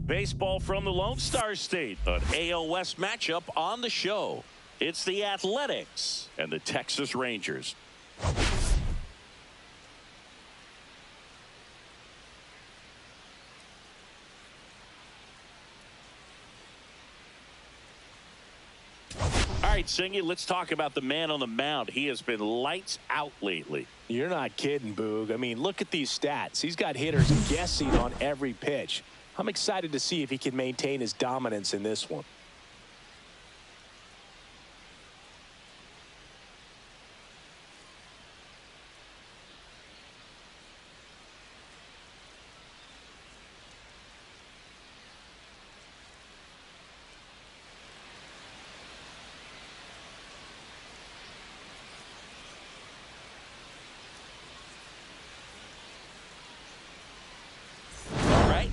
Baseball from the Lone Star State, an AL West matchup on the show. It's the Athletics and the Texas Rangers. All right, Singy, let's talk about the man on the mound. He has been lights out lately. You're not kidding, Boog. I mean, look at these stats. He's got hitters guessing on every pitch. I'm excited to see if he can maintain his dominance in this one.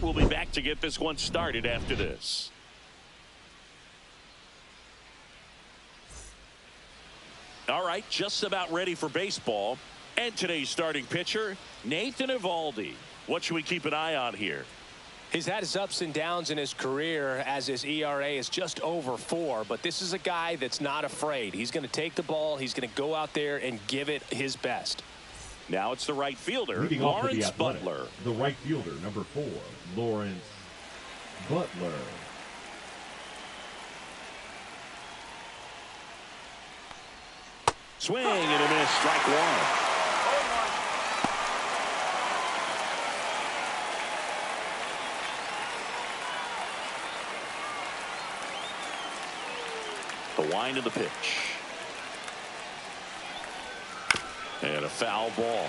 We'll be back to get this one started after this. All right, just about ready for baseball. And today's starting pitcher, Nathan Eovaldi. What should we keep an eye on here? He's had his ups and downs in his career as his ERA is just over 4. But this is a guy that's not afraid. He's going to take the ball. He's going to go out there and give it his best. Now it's the right fielder, Lawrence Butler. The right fielder, number 4, Lawrence Butler. Swing and a miss, strike one. The wind of the pitch. And a foul ball.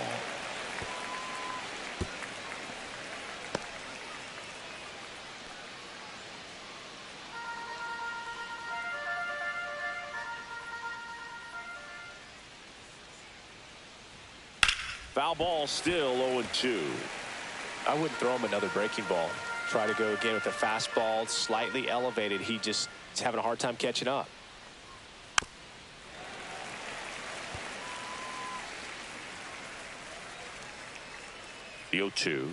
Foul ball, still 0-2. I wouldn't throw him another breaking ball. Try to go again with a fastball, slightly elevated. He just is having a hard time catching up. The 0-2.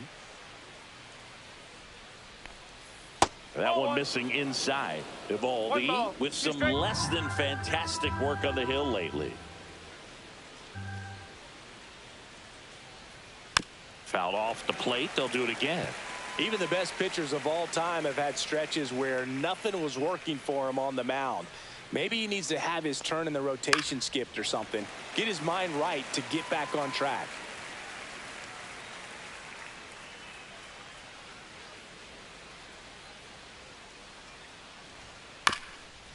That one missing inside. Eovaldi with some less than fantastic work on the hill lately. Fouled off the plate. They'll do it again. Even the best pitchers of all time have had stretches where nothing was working for him on the mound. Maybe he needs to have his turn in the rotation skipped or something. Get his mind right to get back on track.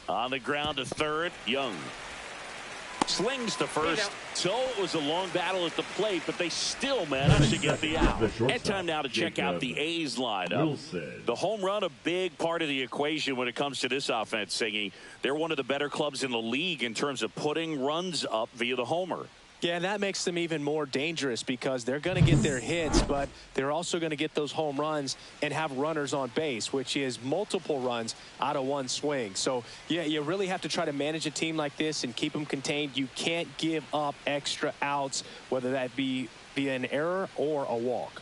On the ground to third, Young. Slings to first. So it was a long battle at the plate, but they still managed to get the out. And time now to check out the A's lineup. The home run, a big part of the equation when it comes to this offense, Singy. They're one of the better clubs in the league in terms of putting runs up via the homer. Yeah, that makes them even more dangerous because they're going to get their hits, but they're also going to get those home runs and have runners on base, which is multiple runs out of one swing. So, yeah, you really have to try to manage a team like this and keep them contained. You can't give up extra outs, whether that be via an error or a walk.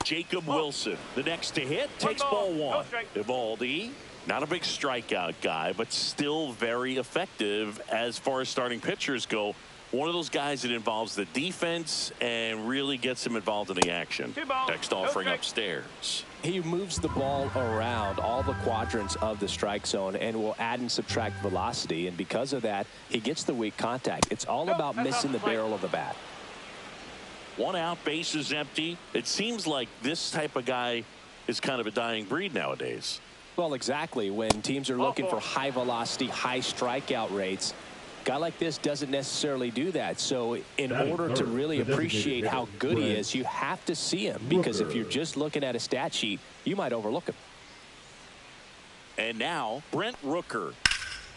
Jacob Wilson, the next to hit, takes ball one. Eovaldi, not a big strikeout guy, but still very effective as far as starting pitchers go. One of those guys that involves the defense and really gets him involved in the action. Next offering upstairs. He moves the ball around all the quadrants of the strike zone and will add and subtract velocity. And because of that, he gets the weak contact. It's all about missing the barrel of the bat. One out, base is empty. It seems like this type of guy is kind of a dying breed nowadays. Well, exactly. When teams are looking for high velocity, high strikeout rates, a guy like this doesn't necessarily do that. So in order to really appreciate how good he is, you have to see him, because if you're just looking at a stat sheet, you might overlook him. And now Brent Rooker.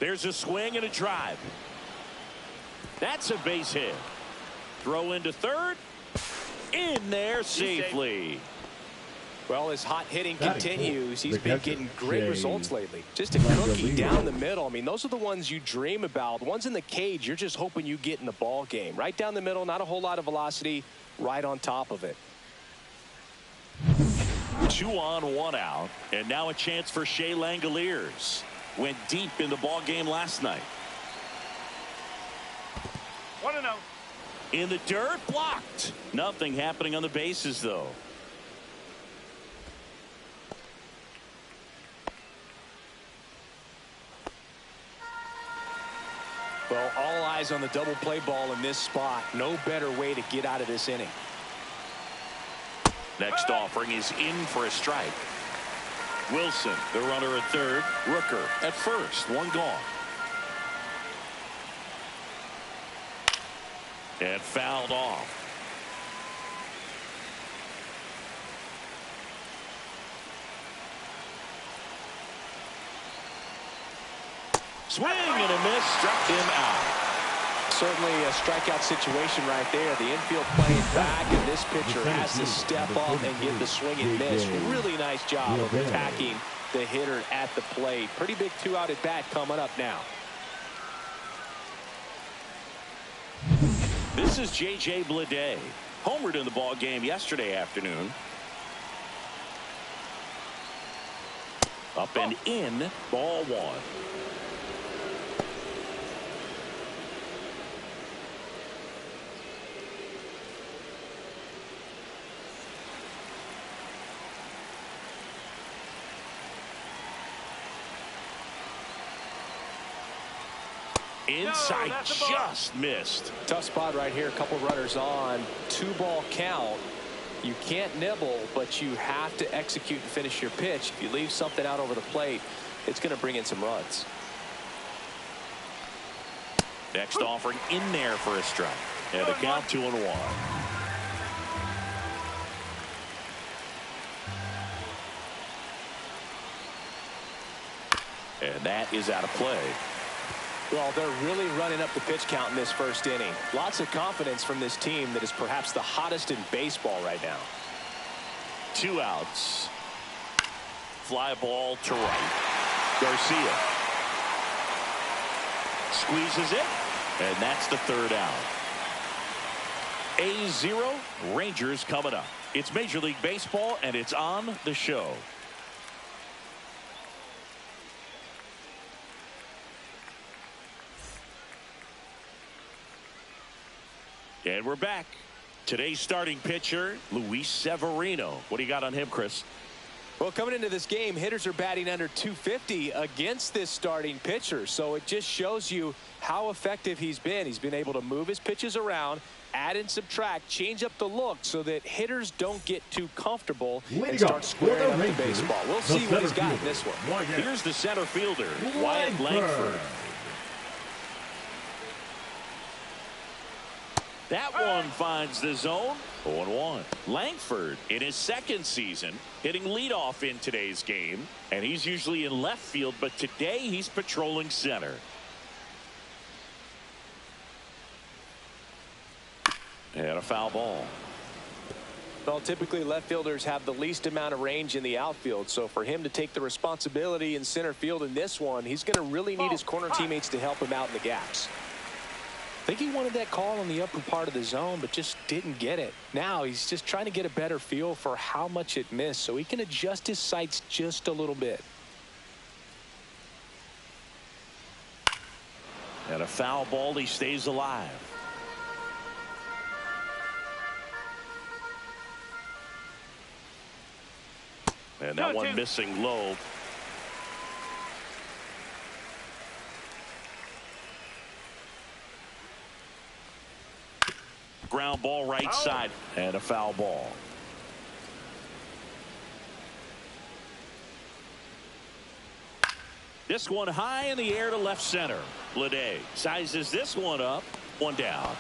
There's a swing and a drive. That's a base hit. Throw into third. In there safely. Well, his hot hitting continues. He's been getting great results lately. Just a cookie down the middle. I mean, those are the ones you dream about. Ones in the cage, you're just hoping you get in the ball game. Right down the middle, not a whole lot of velocity, right on top of it. 2 on, 1 out. And now a chance for Shea Langoliers. Went deep in the ball game last night. 1-0. In the dirt, blocked. Nothing happening on the bases, though. Well, all eyes on the double play ball in this spot. No better way to get out of this inning. Next offering is in for a strike. Wilson, the runner at third. Rooker at first. 1 gone. And fouled off. Swing and a miss, struck him out. Certainly a strikeout situation right there. The infield playing back, and this pitcher has to step up and get the swing and miss. Really nice job of attacking the hitter at the plate. Pretty big 2-out at bat coming up now. This is J.J. Bleday. Homered in the ball game yesterday afternoon. Up and in, ball 1. Inside, just missed. Tough spot right here. A couple runners on. 2-ball count. You can't nibble, but you have to execute and finish your pitch. If you leave something out over the plate, it's going to bring in some runs. Next offering in there for a strike. And the count 2-1. And that is out of play. Well, they're really running up the pitch count in this first inning. Lots of confidence from this team that is perhaps the hottest in baseball right now. 2 outs. Fly ball to right. Garcia squeezes it, and that's the 3rd out. A's 0, Rangers coming up. It's Major League Baseball, and it's on the show. And we're back. Today's starting pitcher, Luis Severino. What do you got on him, Chris? Well, coming into this game, hitters are batting under 250 against this starting pitcher. So it just shows you how effective he's been. He's been able to move his pitches around, add and subtract, change up the look so that hitters don't get too comfortable and start squaring up the baseball. We'll see what he's got in this one. Here's the center fielder, Wyatt Langford. That one finds the zone. 0-1. Langford in his 2nd season hitting leadoff in today's game, and he's usually in left field, but today he's patrolling center. And a foul ball. Well, typically left fielders have the least amount of range in the outfield, so for him to take the responsibility in center field in this one, he's going to really need his corner teammates to help him out in the gaps. I think he wanted that call on the upper part of the zone, but just didn't get it. Now he's just trying to get a better feel for how much it missed so he can adjust his sights just a little bit. And a foul ball, he stays alive. And that one missing low. Ground ball right side, and a foul ball. This one high in the air to left center. Bleday sizes this one up. 1 down.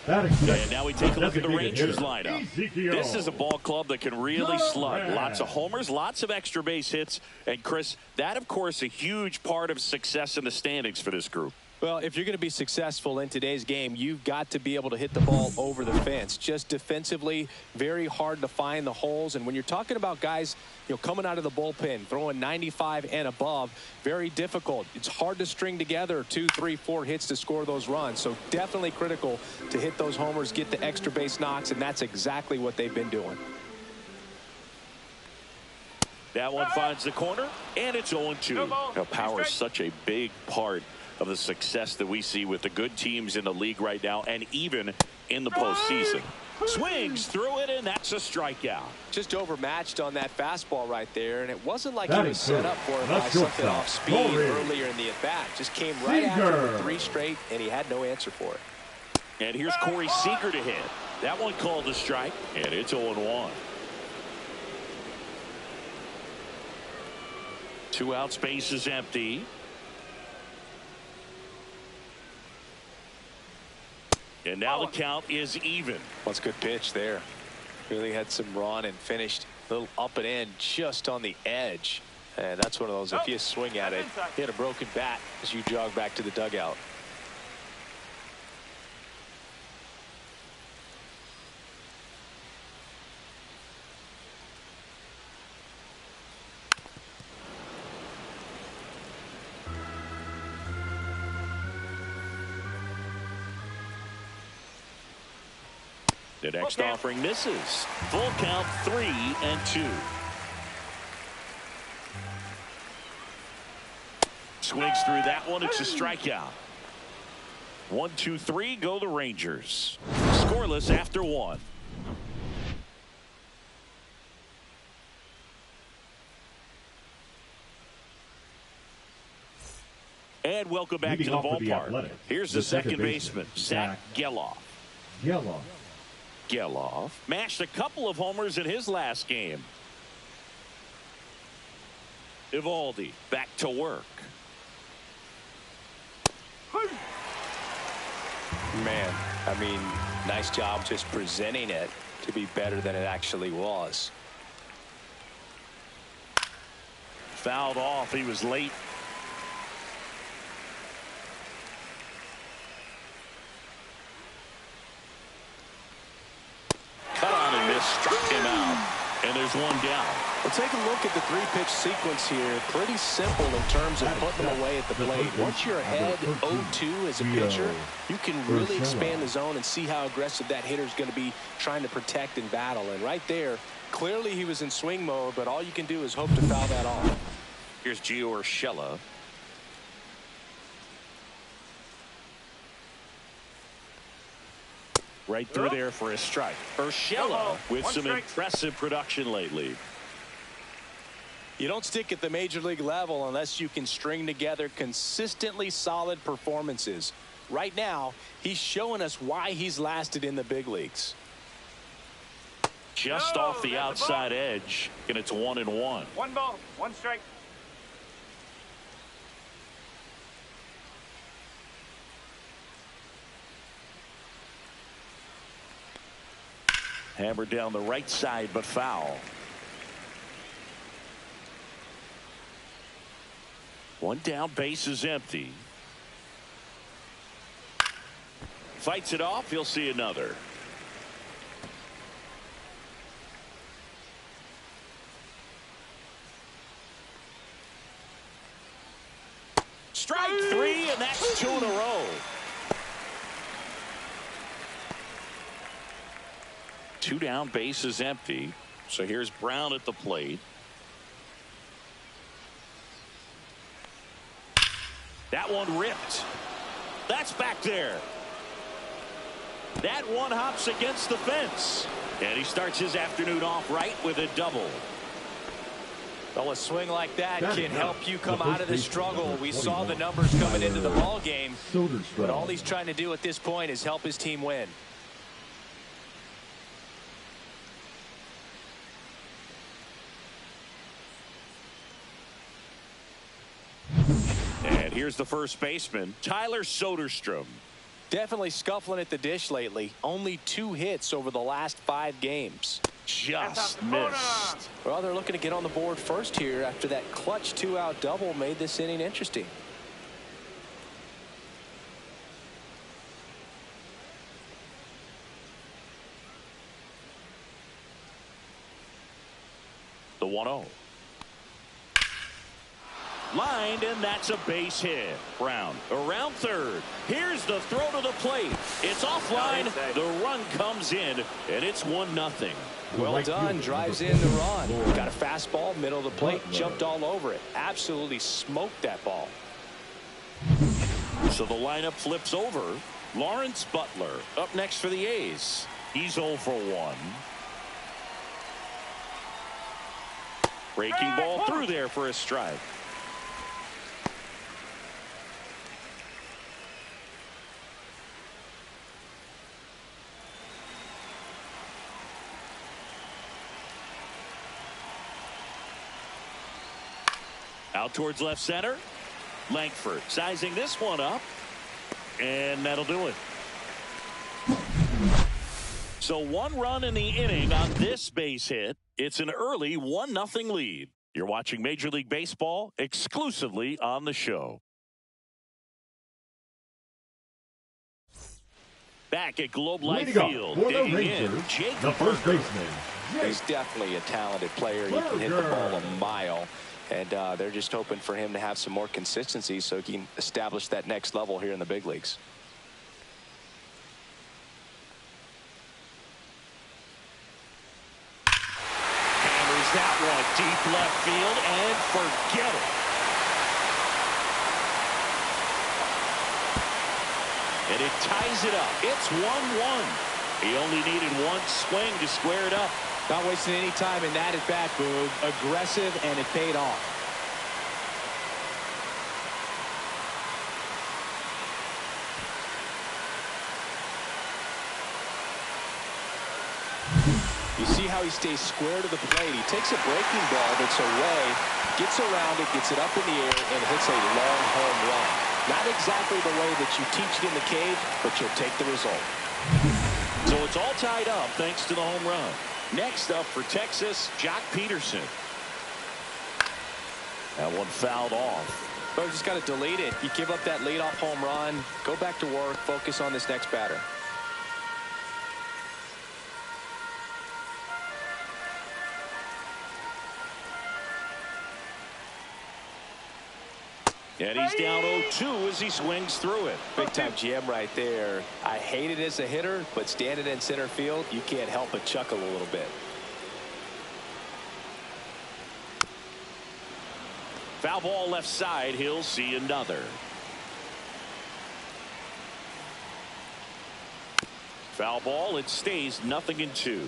And now we take a look at the Rangers lineup. This is a ball club that can really slug. Lots of homers, lots of extra base hits. And Chris, that of course a huge part of success in the standings for this group. Well, if you're going to be successful in today's game, you've got to be able to hit the ball over the fence. Just defensively, very hard to find the holes. And when you're talking about guys, coming out of the bullpen, throwing 95 and above, very difficult. It's hard to string together 2, 3, 4 hits to score those runs. So definitely critical to hit those homers, get the extra base knocks, and that's exactly what they've been doing. That one finds the corner, and it's 0-2. Power is such a big part of the success that we see with the good teams in the league right now, and even in the postseason. Swings through it, and that's a strikeout. Just overmatched on that fastball right there, and it wasn't like he was set up for it by something off speed earlier in the at-bat. Just came right after it with 3 straight, and he had no answer for it. And here's Corey Seager to hit. That one called a strike, and it's 0-1. 2 out, space is empty. And now the count is even. That's a good pitch there. Really had some run and finished a little up and in just on the edge. And that's one of those, if you swing at it, hit a broken bat as you jog back to the dugout. The next offering misses. Full count, 3-2. Swings through that one. It's a strikeout. 1, 2, 3. Go the Rangers. Scoreless after 1. And welcome back to the ballpark. Here's the second baseman, Zach Geloff. Geloff mashed a couple of homers in his last game. Eovaldi back to work. Man, I mean, nice job just presenting it to be better than it actually was. Fouled off. He was late. Cut on and missed. Struck him out. And there's one down. Well, take a look at the 3-pitch sequence here. Pretty simple in terms of putting them away at the plate. Once you're ahead 0-2 as a pitcher, you can really expand the zone and see how aggressive that hitter is going to be trying to protect and battle. And right there, clearly he was in swing mode, but all you can do is hope to foul that off. Here's Gio Urshela. Right through there for a strike. Urshela with some impressive production lately. You don't stick at the major league level unless you can string together consistently solid performances. Right now, he's showing us why he's lasted in the big leagues. Just off the outside edge, and it's 1-1. 1 ball, 1 strike. Hammered down the right side, but foul. 1 down, base is empty. Fights it off. He'll see another. Strike 3, and that's 2 in a row. 2 down, base is empty. So here's Brown at the plate. That one ripped. That's back there. That one hops against the fence. And he starts his afternoon off right with a double. Well, a swing like that can help you come out of the struggle. We saw the numbers coming into the ball game, but all he's trying to do at this point is help his team win. And here's the first baseman, Tyler Soderstrom. Definitely scuffling at the dish lately. Only 2 hits over the last 5 games. Just missed. Well, they're looking to get on the board first here after that clutch 2-out double made this inning interesting. The 1-0. Lined, and that's a base hit. Brown around third. Here's the throw to the plate. It's offline. The run comes in, and it's 1-0. Well done. Drives in the run. Got a fastball, middle of the plate, jumped all over it. Absolutely smoked that ball. So the lineup flips over. Lawrence Butler up next for the A's. He's 0 for 1. Breaking ball through there for a strike. Out towards left center. Langford sizing this one up. And that'll do it. So 1 run in the inning on this base hit. It's an early 1-0 lead. You're watching Major League Baseball exclusively on the show. Back at Globe Life Field, digging in, Jake the first baseman. He's definitely a talented player. He can hit the ball a mile. And they're just hoping for him to have some more consistency so he can establish that next level here in the big leagues. Hammers that one deep left field and forget it. And it ties it up. It's 1-1. He only needed one swing to square it up. Not wasting any time in that at-bat, Boog. Aggressive, and it paid off. You see how he stays square to the plate. He takes a breaking ball that's away, gets around it, gets it up in the air, and hits a long home run. Not exactly the way that you teach it in the cage, but you'll take the result. So it's all tied up thanks to the home run. Next up for Texas, Jock Peterson. That one fouled off. But just got to delete it. You give up that leadoff home run, go back to work, focus on this next batter. And he's down 0-2 as he swings through it. Big time GM right there. I hate it as a hitter, but standing in center field, you can't help but chuckle a little bit. Foul ball left side. He'll see another. Foul ball. It stays 0-2.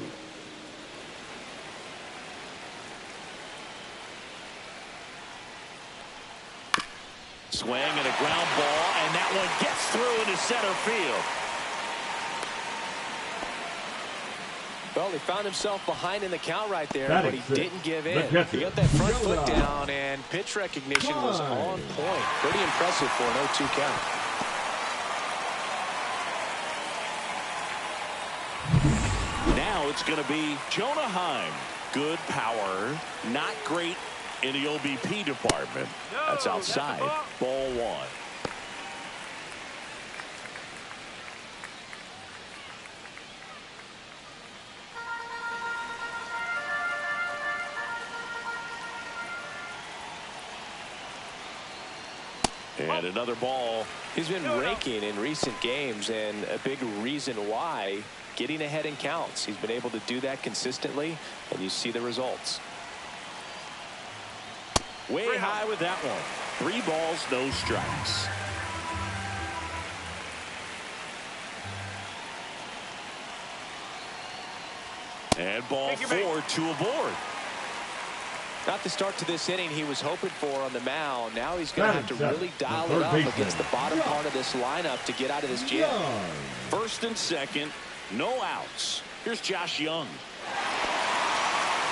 Swing and a ground ball, and that one gets through into center field. Well, he found himself behind in the count right there, but he didn't give in. He got that front foot down, and pitch recognition was on point. Pretty impressive for an 0-2 count. Now it's going to be Jonah Heim. Good power, not great in the OBP department. That's outside. Ball 1. And another ball. He's been raking in recent games, and a big reason why, getting ahead in counts. He's been able to do that consistently, and you see the results. Way high with that one. 3 balls, no strikes. And ball 4, 2 aboard. Not the start to this inning he was hoping for on the mound. Now he's going to have to really dial it up against the bottom part of this lineup to get out of this jam. First and second, no outs. Here's Josh Young.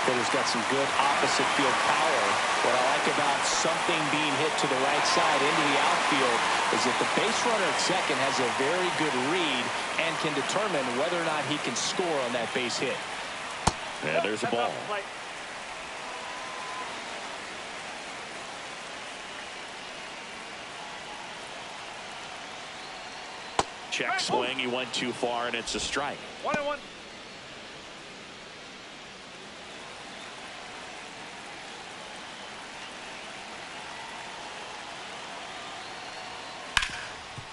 Hitter's got some good opposite field power. What I like about something being hit to the right side into the outfield is that the base runner at second has a very good read and can determine whether or not he can score on that base hit. And there's a ball. Check swing. He went too far, and it's a strike. 1-1.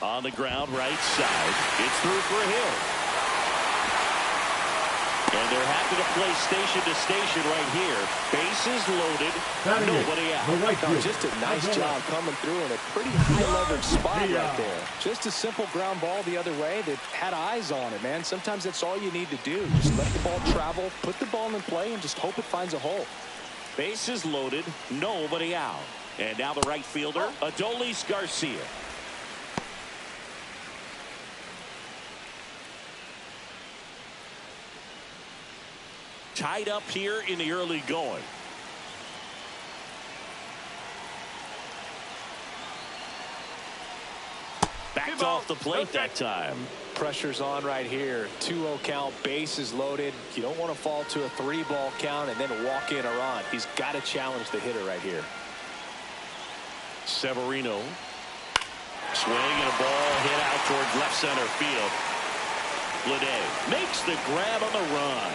On the ground, right side. It's through for a hit. And they're happy to play station to station right here. Bases loaded. Nobody out. No, just a nice job coming through in a pretty high leverage spot right there. Just a simple ground ball the other way that had eyes on it, man. Sometimes that's all you need to do. Just let the ball travel, put the ball in play, and just hope it finds a hole. Bases loaded. Nobody out. And now the right fielder, Adolis Garcia. Tied up here in the early going. Backed off the plate that time. Pressure's on right here. 2-0 count, bases loaded. You don't want to fall to a 3-ball count and then walk in a run. He's got to challenge the hitter right here. Severino. Swing and a ball hit out towards left center field. Lede makes the grab on the run.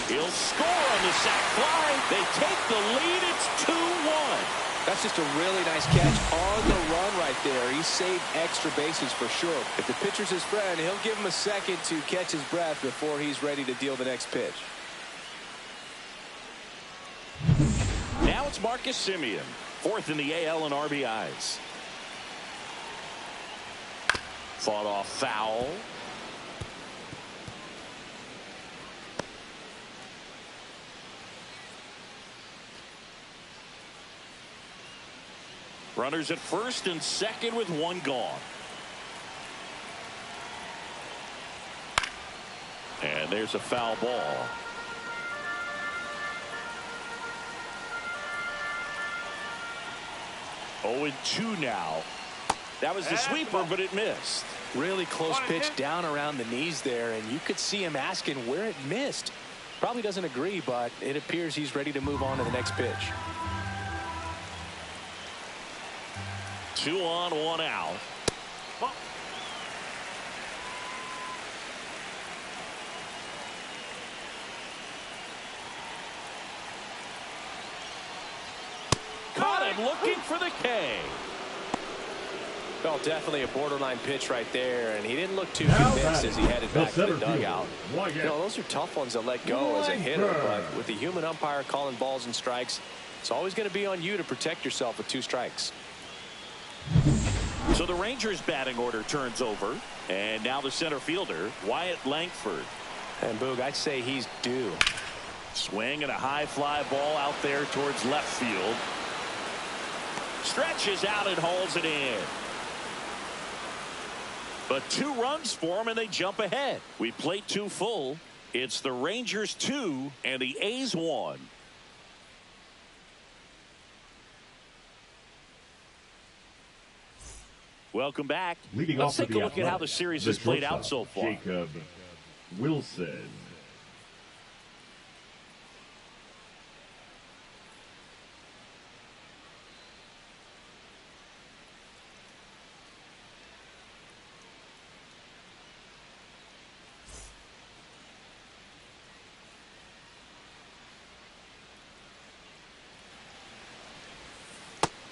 He'll score on the sac fly. They take the lead. It's 2-1. That's just a really nice catch on the run right there. He saved extra bases for sure. If the pitcher's his friend, he'll give him a second to catch his breath before he's ready to deal the next pitch. Now it's Marcus Semien, fourth in the AL in RBIs. Fought off foul. Runners at first and second with one gone. And there's a foul ball. Oh, 2 now. That was the sweeper, but it missed. Really close pitch down around the knees there, and you could see him asking where it missed. Probably doesn't agree, but it appears he's ready to move on to the next pitch. 2 on, 1 out. Caught him looking for the K. Well, definitely a borderline pitch right there, and he didn't look too convinced as he headed back to the dugout. You know, those are tough ones to let go as a hitter, but with the human umpire calling balls and strikes, it's always going to be on you to protect yourself with 2 strikes. So the Rangers batting order turns over, and now the center fielder, Wyatt Langford. And Boog, I'd say he's due. Swing and a high fly ball out there towards left field. Stretches out and hauls it in. But 2 runs for him, and they jump ahead. We play 2 full. It's the Rangers 2 and the A's 1. Welcome back. Let's take a look at how the series has played out so far. Jacob Wilson.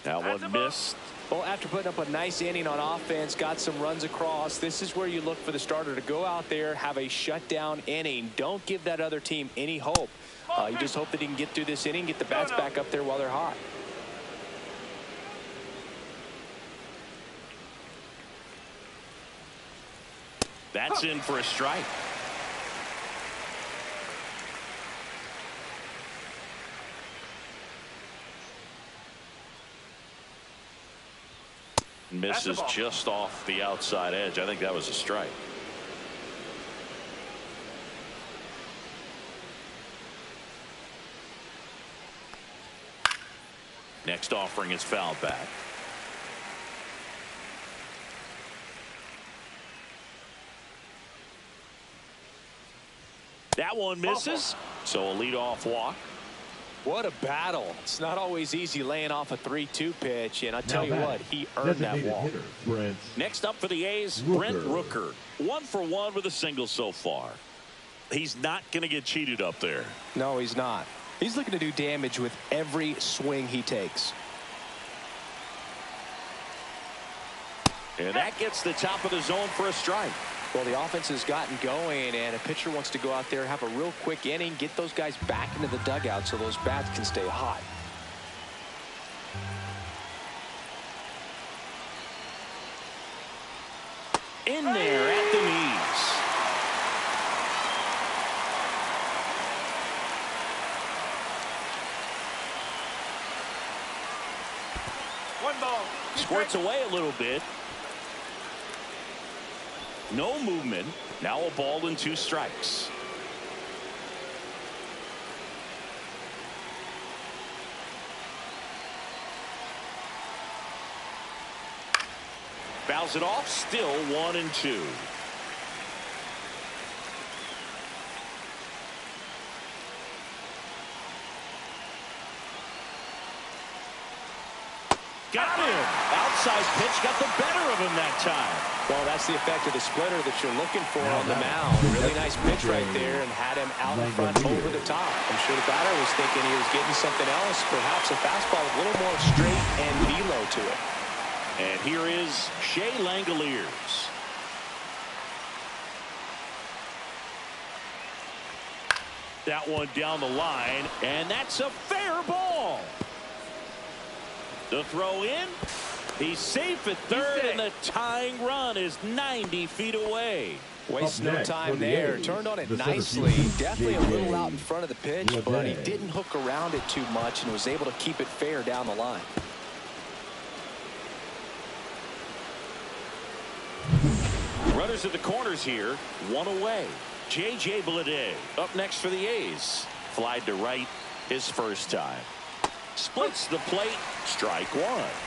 That one missed. Well, after putting up a nice inning on offense, got some runs across, this is where you look for the starter to go out there, have a shutdown inning. Don't give that other team any hope. You just hope that he can get through this inning, get the bats back up there while they're hot. That's in for a strike. Misses just off the outside edge. I think that was a strike. Next offering is fouled back. That one misses. So a leadoff walk. What a battle. It's not always easy laying off a 3-2 pitch, and I tell you what, he earned that walk. Next up for the A's, Brent Rooker. 1 for 1 with a single so far. He's not going to get cheated up there. No, he's not. He's looking to do damage with every swing he takes. And that gets the top of the zone for a strike. Well, the offense has gotten going, and a pitcher wants to go out there, have a real quick inning, get those guys back into the dugout so those bats can stay hot. In there at the knees. One ball. Squirts away a little bit. No movement. Now a ball and 2 strikes. Fouls it off. Still 1-2. Got him. Outside pitch got the better of him that time. Well, that's the effect of the splitter that you're looking for on the mound. Really nice pitch right there and had him out in front over the top. I'm sure the batter was thinking he was getting something else, perhaps a fastball with a little more straight and velo to it. And here is Shea Langoliers. That one down the line, and that's a fair ball. The throw in. He's safe at third, and the tying run is 90 feet away. Wastes no time there. Turned on it nicely. Definitely a little out in front of the pitch, but he didn't hook around it too much and was able to keep it fair down the line. Runners at the corners here. 1 away. J.J. Bleday up next for the A's. Flied to right his first time. Splits the plate. Strike 1.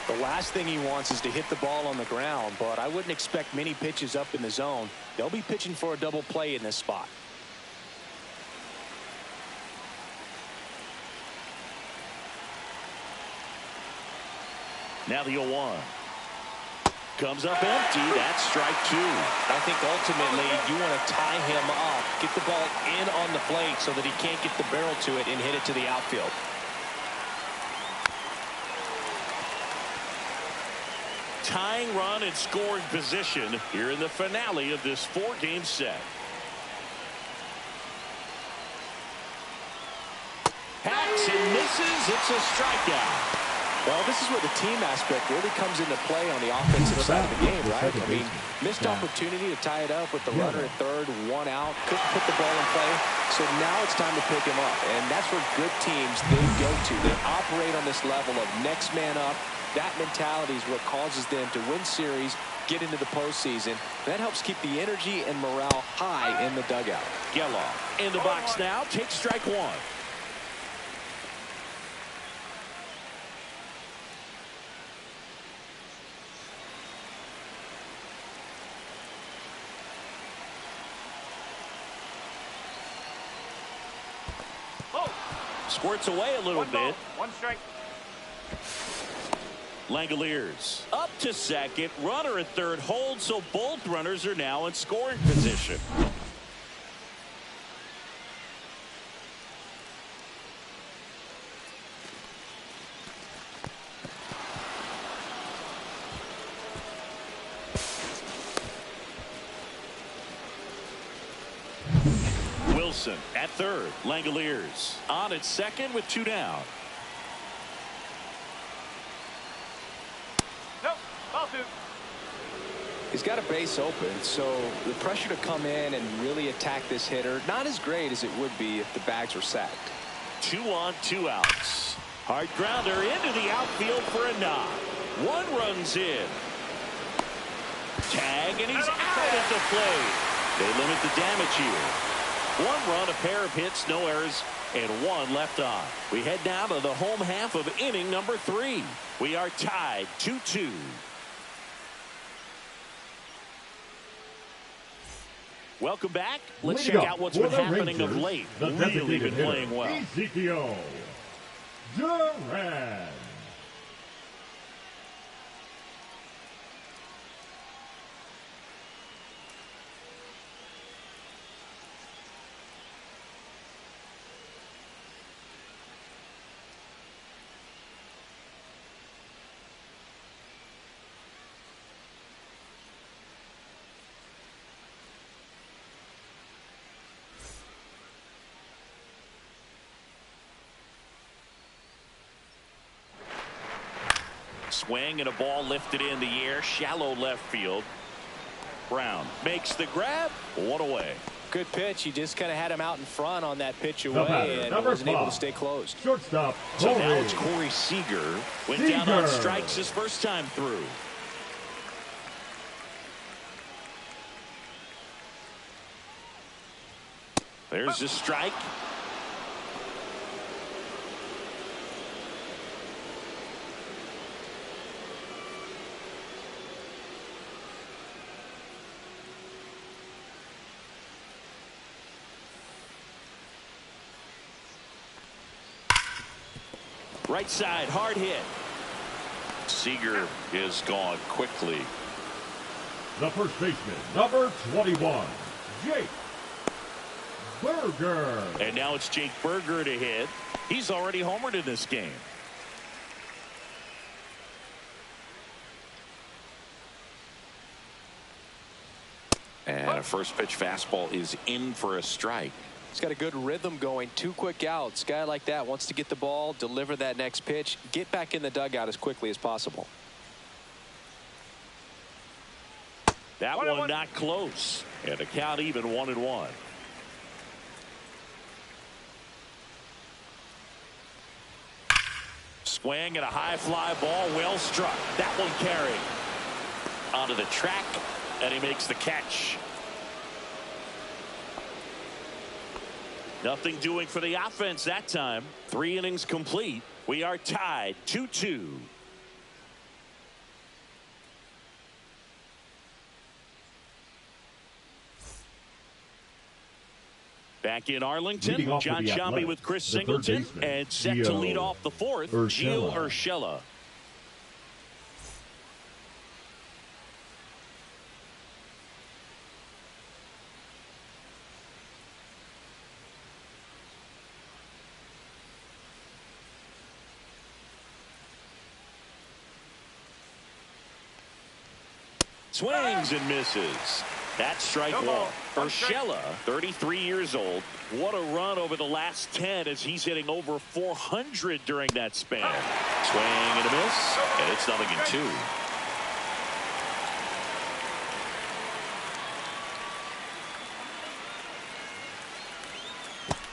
The last thing he wants is to hit the ball on the ground, but I wouldn't expect many pitches up in the zone. They'll be pitching for a double play in this spot. Now the 0-1. Comes up empty. That's strike 2. I think ultimately you want to tie him up, get the ball in on the plate so that he can't get the barrel to it and hit it to the outfield. Tying run and scoring position here in the finale of this 4-game set. Hacks and misses. It's a strikeout. Well, this is where the team aspect really comes into play on the offensive side of the game, right? I mean, missed opportunity to tie it up with the runner at third, 1 out, couldn't put the ball in play. So now it's time to pick him up, and that's where good teams, they go to. They operate on this level of next man up. That mentality is what causes them to win series, get into the postseason. That helps keep the energy and morale high in the dugout. Geloff in the box now. Takes strike 1. Squirts away a little bit. 1 strike. Langoliers up to second. Runner at third holds, so both runners are now in scoring position. Wilson at third. Langoliers on at second with 2 down. Nope. Ball 2. He's got a base open, so the pressure to come in and really attack this hitter, not as great as it would be if the bags were sacked. 2 on, 2 outs. Hard grounder into the outfield for a knock. 1 runs in. Tag, and he's out at the plate. They limit the damage here. 1 run, a pair of hits, no errors, and 1 left on. We head now to the home half of inning number 3. We are tied 2-2. Welcome back. Let's check out what's been happening of late. Really been playing well. Ezekiel Duran. swing and a ball lifted in the air, shallow left field. Brown makes the grab. One away. Good pitch. He just kind of had him out in front on that pitch away and wasn't able to stay closed. Shortstop. So now it's Corey Seager. Went down on strikes his first time through. There's a strike. Right side, hard hit. Seager is gone quickly. The first baseman, number 21, Jake Burger. And now it's Jake Burger to hit. He's already homered in this game. And a first pitch fastball is in for a strike. He's got a good rhythm going. 2 quick outs. Guy like that wants to get the ball, deliver that next pitch, get back in the dugout as quickly as possible. That one not close. And the count even 1-1. Swing and a high fly ball, well struck. That one carried onto the track, and he makes the catch. Nothing doing for the offense that time. 3 innings complete. We are tied 2-2. Back in Arlington, John Sciambi with Chris Singleton, and set to lead off the fourth, Gio Urshela. Swings and misses. That's strike one. Urshela, 33 years old. What a run over the last 10 as he's hitting over 400 during that span. Swing and a miss, and it's 0-2.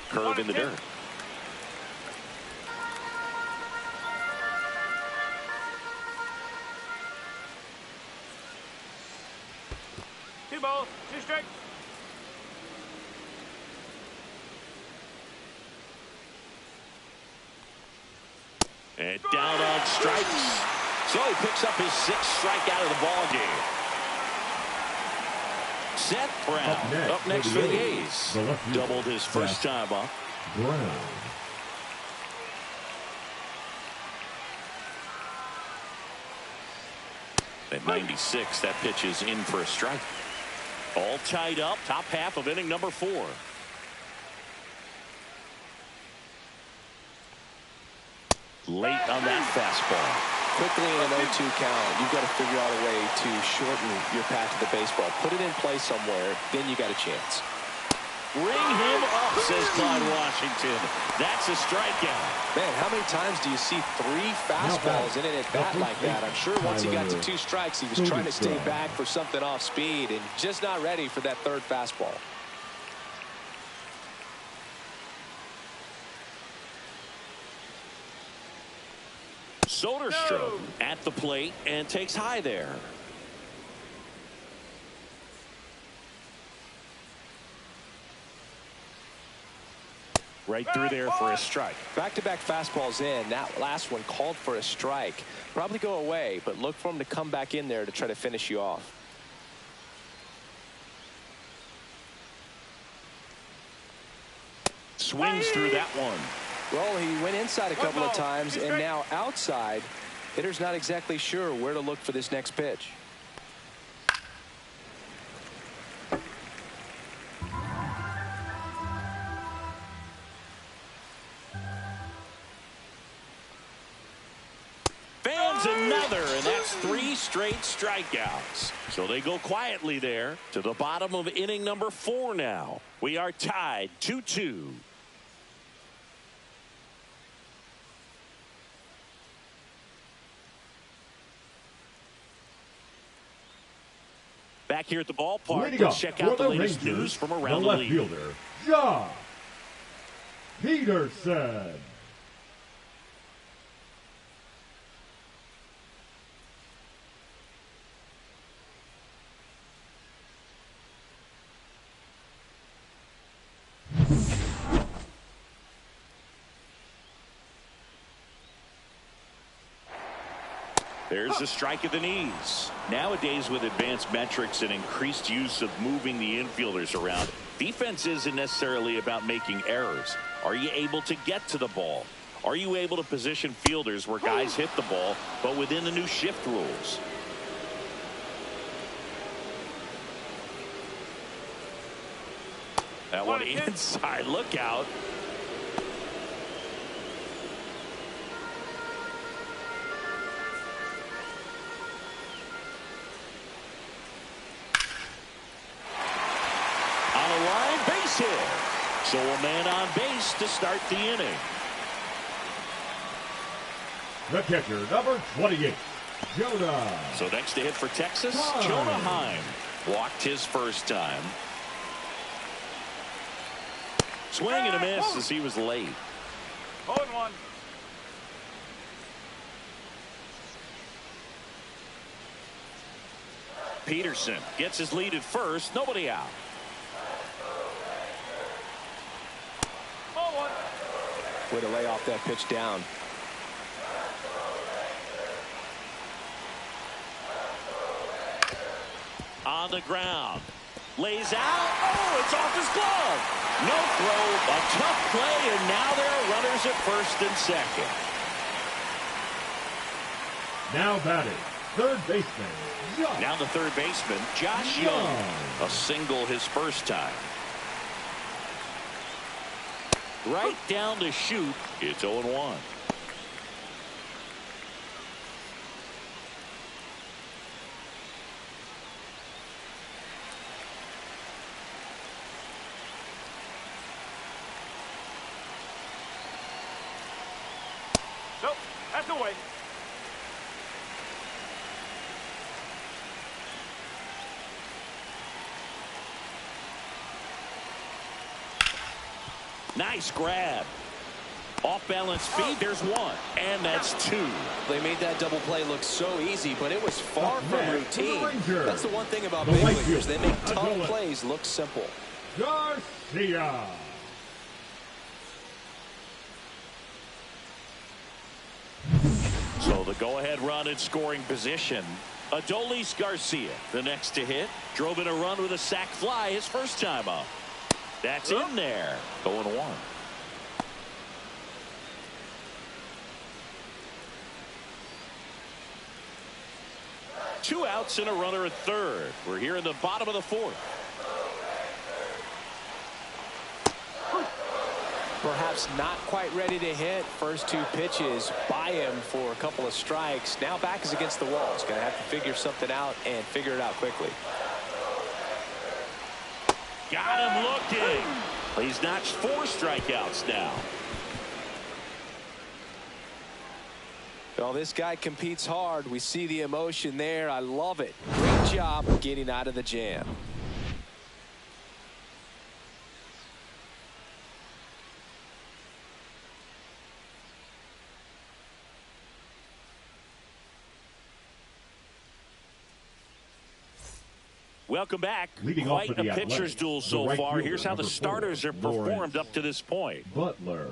Curve in the dirt. Balls, 2 strikes. And down on strikes. So he picks up his 6th strikeout of the ball game. Seth Brown up next for the A's. Doubled his first time up. Brown. At 96, that pitch is in for a strike. All tied up, top half of inning number 4. Late on that fastball. Quickly in an 0-2 count, you've got to figure out a way to shorten your path to the baseball. Put it in play somewhere, then you got a chance. Ring him up, says Clyde Washington. That's a strikeout. Man, how many times do you see 3 fastballs in an at-bat like that? I'm sure once he got to 2 strikes, he was trying to stay back for something off speed and just not ready for that 3rd fastball. Soderstrom at the plate and takes high there. Right through there for a strike. Back-to-back fastballs in. That last one called for a strike. Probably go away, but look for him to come back in there to try to finish you off. Swings through that one. Well, he went inside a couple of times, and now outside. Hitter's not exactly sure where to look for this next pitch. Another, and that's 3 straight strikeouts. So they go quietly there to the bottom of inning number 4 now. We are tied 2-2. Back here at the ballpark, Leading let's up check for out the the latest Rangers, news from the around the left league. fielder, Josh Peterson. There's a strike at the knees. Nowadays, with advanced metrics and increased use of moving the infielders around, defense isn't necessarily about making errors. Are you able to get to the ball? Are you able to position fielders where guys hit the ball, but within the new shift rules? That one inside. Look out. Hit. So a man on base to start the inning. The catcher, number 28, Jonah. So next to hit for Texas, Jonah Heim. Walked his first time. Swing and a miss as he was late. 0-1. Peterson gets his lead at first. Nobody out. Way to lay off that pitch down. On the ground. Lays out. Oh, it's off his glove. No throw. A tough play, and now there are runners at first and second. Now batting, third baseman, Josh. Now the third baseman, Josh Young. A single his first time. Right down to shoot. It's 0-1. Nope, that's away. Nice grab. Off balance feed. There's one. And that's two. They made that double play look so easy, but it was far from routine. That's the one thing about big leaguers. They make tough plays look simple. Garcia. So the go-ahead run in scoring position. Adolis Garcia, the next to hit. Drove in a run with a sac fly his first time up. That's in there. 0-1. Two outs and a runner at third. We're here in the bottom of the fourth. Perhaps not quite ready to hit. First two pitches by him for a couple of strikes. Now back is against the wall. He's going to have to figure something out and figure it out quickly. Got him looking. He's notched 4 strikeouts now. Well, this guy competes hard. We see the emotion there. I love it. Great job getting out of the jam. Welcome back. Leading Quite off for a the pitcher's Athletics, duel the so right far. fielder, Here's how the number 4, starters have performed Lawrence up to this point. Butler.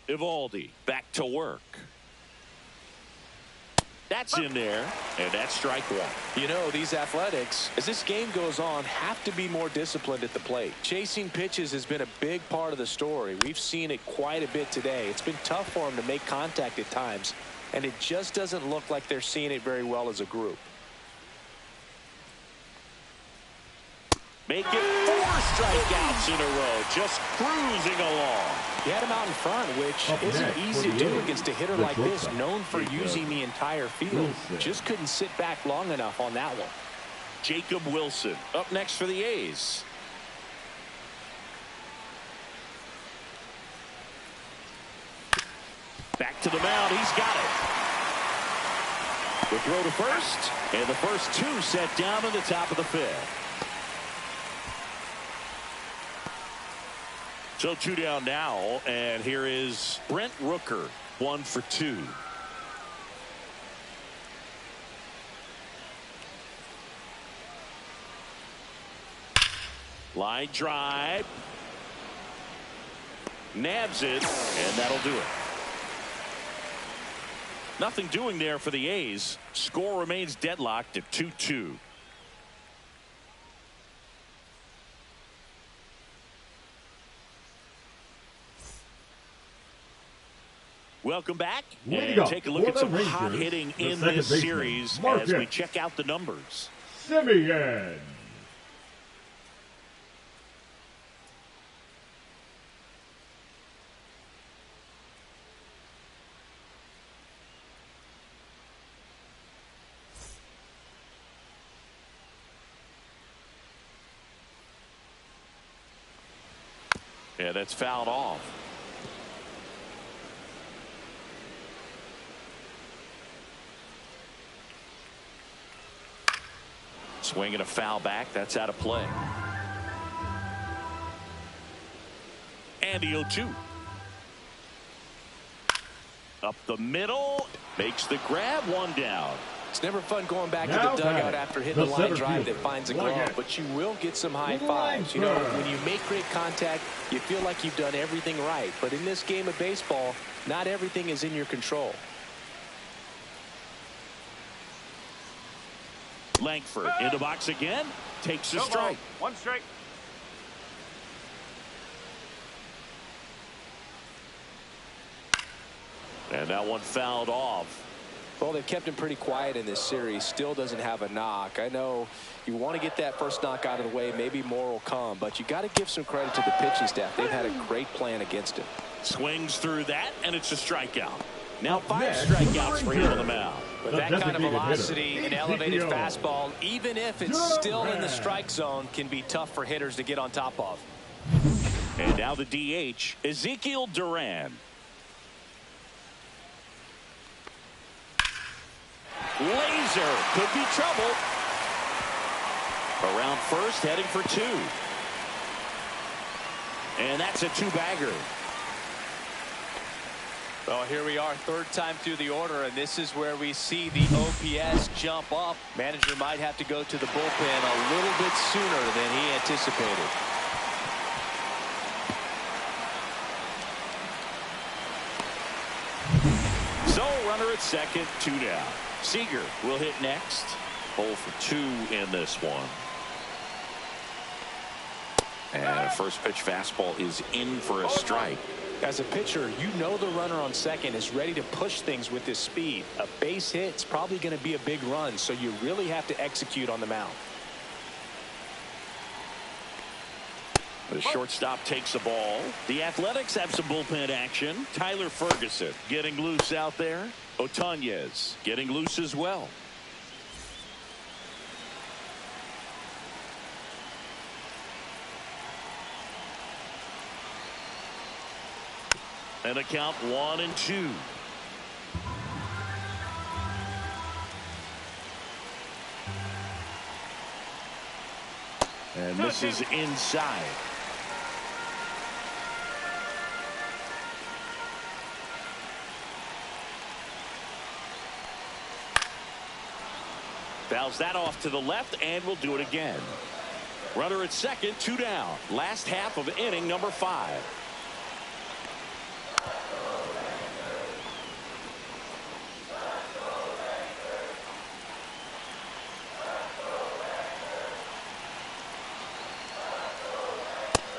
Evaldi back to work. That's in there, and that's strike one. You know, these Athletics, as this game goes on, have to be more disciplined at the plate. Chasing pitches has been a big part of the story. We've seen it quite a bit today. It's been tough for them to make contact at times, and it just doesn't look like they're seeing it very well as a group. Make it 4 strikeouts in a row, just cruising along. He had him out in front, which isn't easy to do against a hitter like this, known for using the entire field. Just couldn't sit back long enough on that one. Jacob Wilson up next for the A's. Back to the mound. He's got it. The throw to first, and the first two set down to the top of the fifth. So 2 down now, and here is Brent Rooker, 1 for 2. Line drive. Nabs it, and that'll do it. Nothing doing there for the A's. Score remains deadlocked at 2-2. Welcome back, and take a look at some hot hitting in this series as we check out the numbers. Simeon. Yeah, that's fouled off. Swinging a foul back. That's out of play. And the 0-2. Up the middle. Makes the grab. 1 down. It's never fun going back to the dugout after hitting the line drive that finds a glove, but you will get some high fives. You know, when you make great contact, you feel like you've done everything right. But in this game of baseball, not everything is in your control. Langford in the box again. Takes a strike. 1 strike. And that one fouled off. Well, they've kept him pretty quiet in this series. Still doesn't have a knock. I know you want to get that first knock out of the way. Maybe more will come, but you got to give some credit to the pitching staff. They've had a great plan against him. Swings through that, and it's a strikeout. Now 5 strikeouts for him on the mound. With that kind of velocity, an elevated fastball, even if it's still in the strike zone, can be tough for hitters to get on top of. And now the DH, Ezekiel Duran. Laser could be trouble. Around first, heading for 2. And that's a 2-bagger. Well, here we are, 3rd time through the order, and this is where we see the OPS jump up. Manager might have to go to the bullpen a little bit sooner than he anticipated. So, runner at second, 2 down. Seager will hit next. 0 for 2 in this one. And a first pitch fastball is in for a strike. As a pitcher, you know the runner on second is ready to push things with his speed. A base hit's probably going to be a big run, so you really have to execute on the mound. The shortstop takes the ball. The Athletics have some bullpen action. Tyler Ferguson getting loose out there. Otanez getting loose as well. And a count 1-2. And this is inside. Fouls that off to the left, and we'll do it again. Runner at second, 2 down. Last half of inning number 5.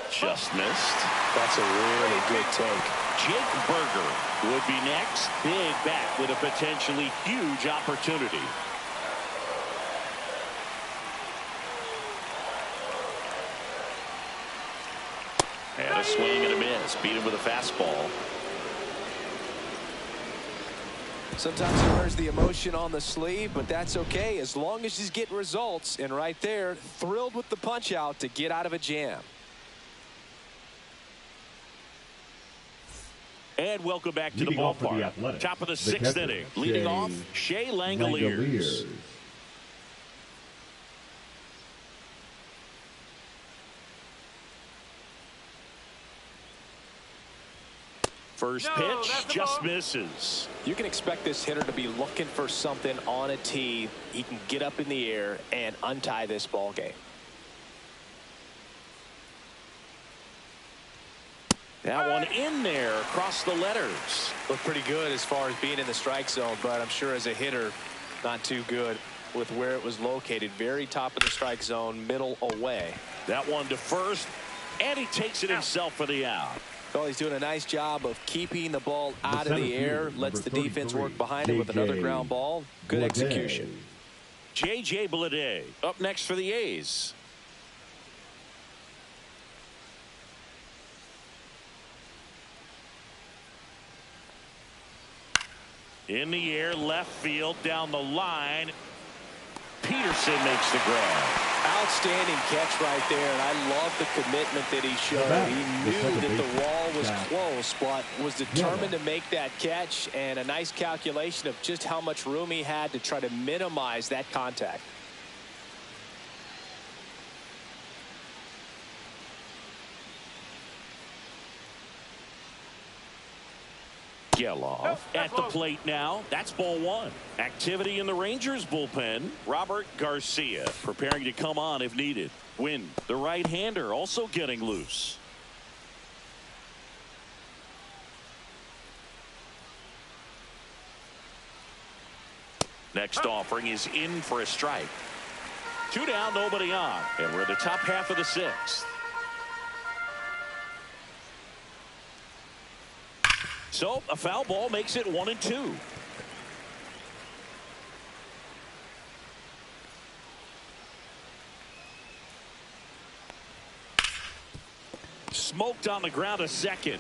Just missed. That's a really good take. Jake Berger would be next. Big bat with a potentially huge opportunity. And And a swing and a miss. Beat him with a fastball. Sometimes he wears the emotion on the sleeve, but that's okay as long as he's getting results. And right there, thrilled with the punch out to get out of a jam. And welcome back to the ballpark. Top of the sixth inning. Leading off, Shea Langoliers. First pitch just misses. You can expect this hitter to be looking for something on a tee. He can get up in the air and untie this ball game. That one in there across the letters. Looked pretty good as far as being in the strike zone, but I'm sure as a hitter, not too good with where it was located. Very top of the strike zone, middle away. That one to first, and he takes it himself for the out. Well, he's doing a nice job of keeping the ball out of the air. Lets the defense work behind it with another ground ball. Good execution. J.J. Bleday up next for the A's. In the air, left field, down the line. Peterson makes the grab. Outstanding catch right there, and I love the commitment that he showed. He knew that the wall was close, but was determined to make that catch, and a nice calculation of just how much room he had to try to minimize that contact. Geloff at the plate now. That's ball one. Activity in the Rangers bullpen. Robert Garcia preparing to come on if needed. Wynn, the right-hander, also getting loose. Next offering is in for a strike. 2 down, nobody on. And we're in the top half of the sixth. So a foul ball makes it 1-2. Smoked on the ground to second.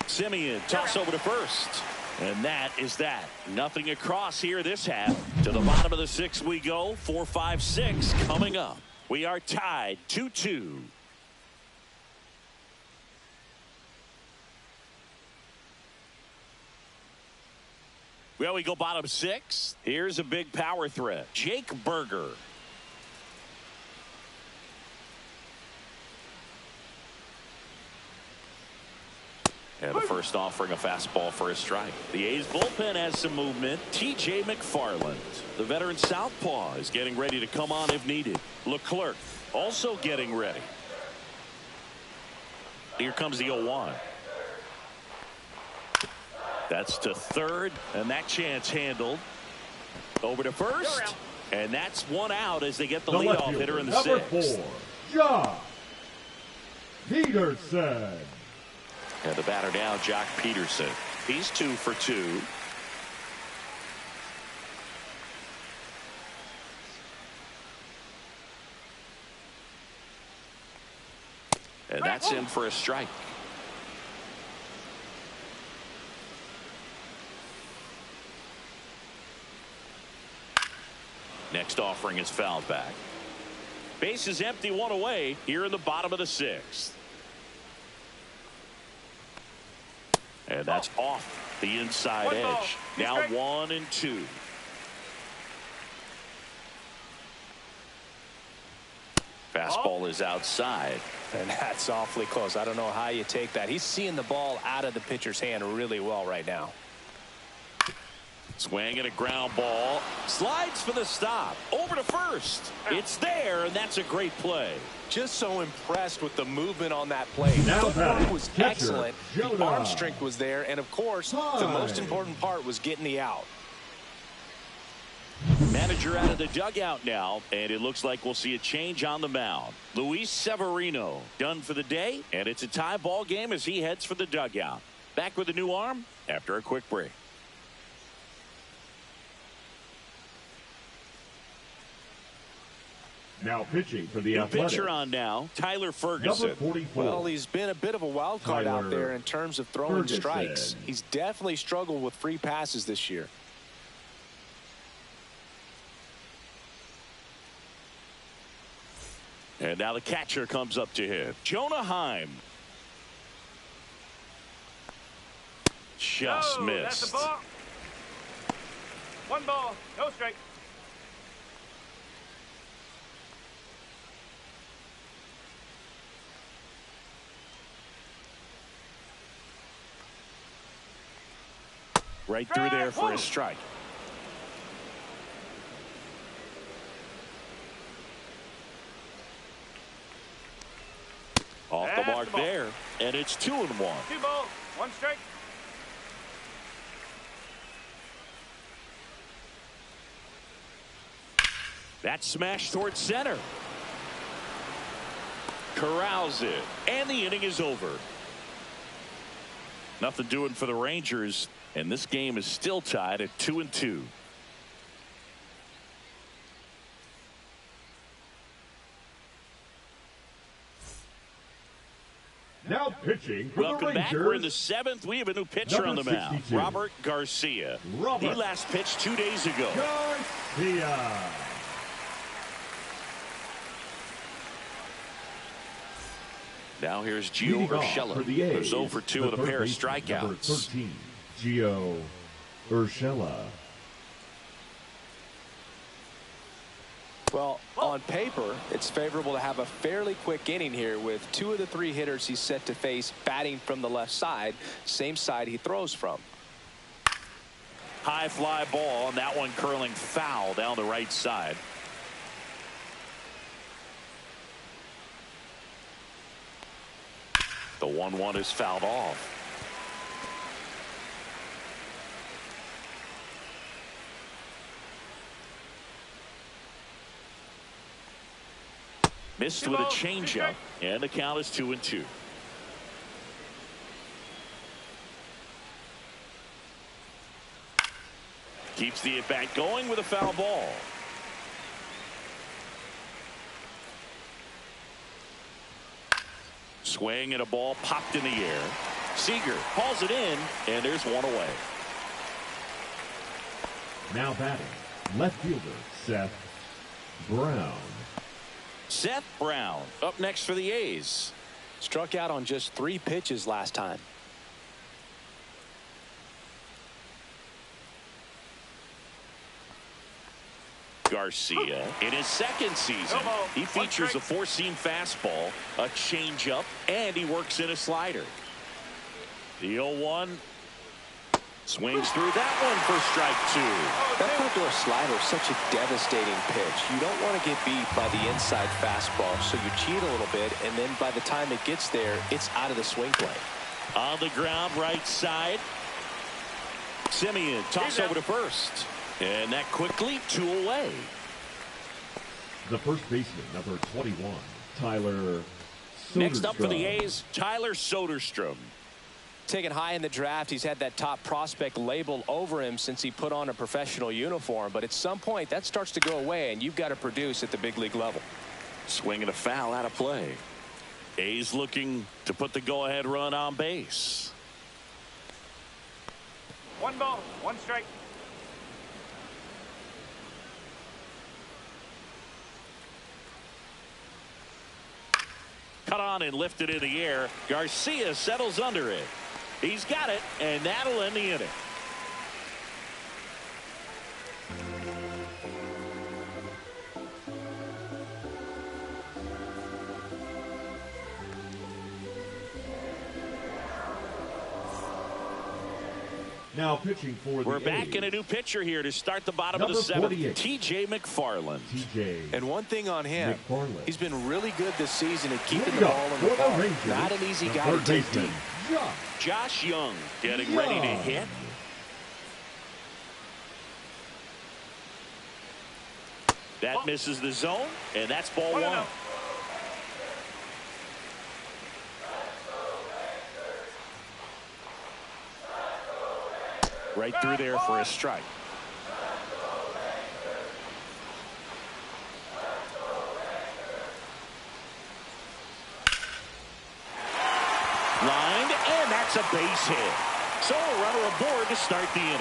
Simeon toss over to first. And that is that. Nothing across here this half. To the bottom of the sixth we go. 4, 5, 6 coming up. We are tied 2-2. Well, we go bottom six. Here's a big power threat. Jake Berger. And the first offering a fastball for a strike. The A's bullpen has some movement. T.J. McFarland, the veteran southpaw, is getting ready to come on if needed. Leclerc also getting ready. Here comes the 0-1. That's to third, and that chance handled. Over to first, and that's one out as they get the leadoff hitter in the sixth. Number 4, Jock Peterson. And the batter now, Jock Peterson. He's 2 for 2. And that's in for a strike. Next offering is fouled back. Base is empty, 1 away here in the bottom of the sixth. And that's off the inside edge. Now 1-2. Fastball is outside. And that's awfully close. I don't know how you take that. He's seeing the ball out of the pitcher's hand really well right now. Swing and a ground ball. Slides for the stop. Over to first. It's there, and that's a great play. Just so impressed with the movement on that play. Now The footwork was excellent. The Jonah. arm strength was there. And, of course, the most important part was getting the out. Manager out of the dugout now, and it looks like we'll see a change on the mound. Luis Severino done for the day, and it's a tie ball game as he heads for the dugout. Back with a new arm after a quick break. Now pitching for the New Athletics. pitcher on now, Tyler Ferguson. Number 44. Well, he's been a bit of a wild card out Tyler there in terms of throwing Ferguson. strikes. He's definitely struggled with free passes this year. And now the catcher comes up to hit. Jonah Heim. Just No, missed. That's the ball. One ball, no strike. Right through there for a strike. Off the That's mark the ball. there, and it's 2-1. 2 balls, 1 strike. That smash towards center. Corrals it, and the inning is over. Nothing doing for the Rangers, and this game is still tied at 2-2. Now pitching for Welcome the back. Rangers. We're in the 7th. We have a new pitcher on the Number mound, 62. Robert Garcia. Robert. He last pitched 2 days ago. Garcia. Now here's Gio Leading off Urshela, for the A's, who's 0 for 2 with a third pair of baseman, number strikeouts. 13, Gio Urshela. Well, on paper, it's favorable to have a fairly quick inning here with 2 of the 3 hitters he's set to face batting from the left side, same side he throws from. High fly ball, and that one curling foul down the right side. The 1-1 is fouled off. Missed with a changeup, and the count is 2-2. Keeps the at-bat going with a foul ball. Swing and a ball popped in the air. Seager hauls it in, and there's one away. Now batting, left fielder Seth Brown. Seth Brown up next for the A's. Struck out on just 3 pitches last time. Garcia in his second season. He features a 4-seam fastball, a changeup, and he works in a slider. The 0-1 swings through that one for strike 2. That popular slider is such a devastating pitch. You don't want to get beat by the inside fastball, so you cheat a little bit, and then by the time it gets there, it's out of the swing plane. On the ground, right side. Simeon toss over to first. And that quickly 2 away. The first baseman, number 21, Tyler Soderstrom. Next up for the A's, Tyler Soderstrom. Taken high in the draft, he's had that top prospect label over him since he put on a professional uniform. But at some point, that starts to go away, and you've got to produce at the big league level. Swing and a foul out of play. A's looking to put the go-ahead run on base. 1 ball, 1 strike. Cut on and lifted in the air. Garcia settles under it. He's got it, and that'll end the inning. Now pitching for the We're back A's, in a new pitcher here to start the bottom number of the 7th. 48. T.J. McFarland. TJ. And one thing on him, McFarland. he's been really good this season at keeping the Leading ball up in the for the park. Rangers, Not an easy the guy to third take baseman, deep. Josh Young getting ready to hit. That misses the zone, and that's ball 1. Right through there for a strike. That's a base hit. So a runner aboard to start the inning.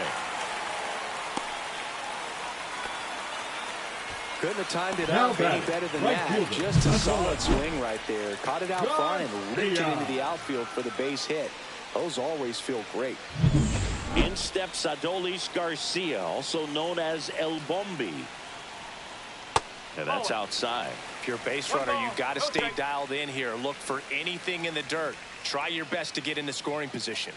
Couldn't have timed it up any better than that. Just a solid swing right there. Caught it out front and reached it into the outfield for the base hit. Those always feel great. In steps Adolis Garcia, also known as El Bombi. And that's outside. If you're a base runner, you got to stay dialed in here. Look for anything in the dirt. Try your best to get into scoring position.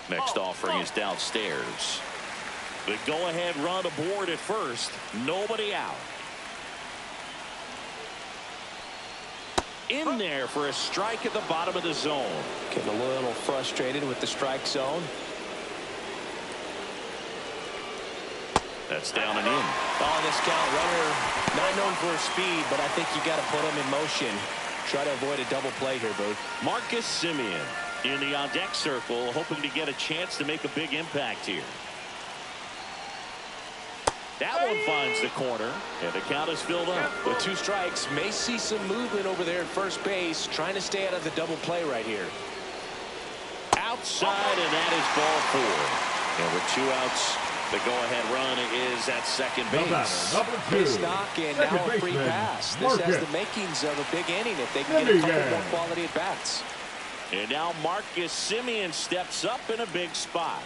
Next offering is downstairs. The go-ahead run aboard at first. Nobody out. In there for a strike at the bottom of the zone. Getting a little frustrated with the strike zone. That's down and in. On this count, runner not known for his speed, but I think you got to put him in motion. Try to avoid a double play here, Boo. Marcus Semien in the on-deck circle, hoping to get a chance to make a big impact here. That one finds the corner, and the count is filled up. With 2 strikes, may see some movement over there at first base, trying to stay out of the double play right here. Outside, and that is ball 4. And with 2 outs, the go-ahead run is at second base. Base knock, and now a free pass. This has the makings of a big inning if they can get a couple more quality at bats. And now Marcus Semien steps up in a big spot.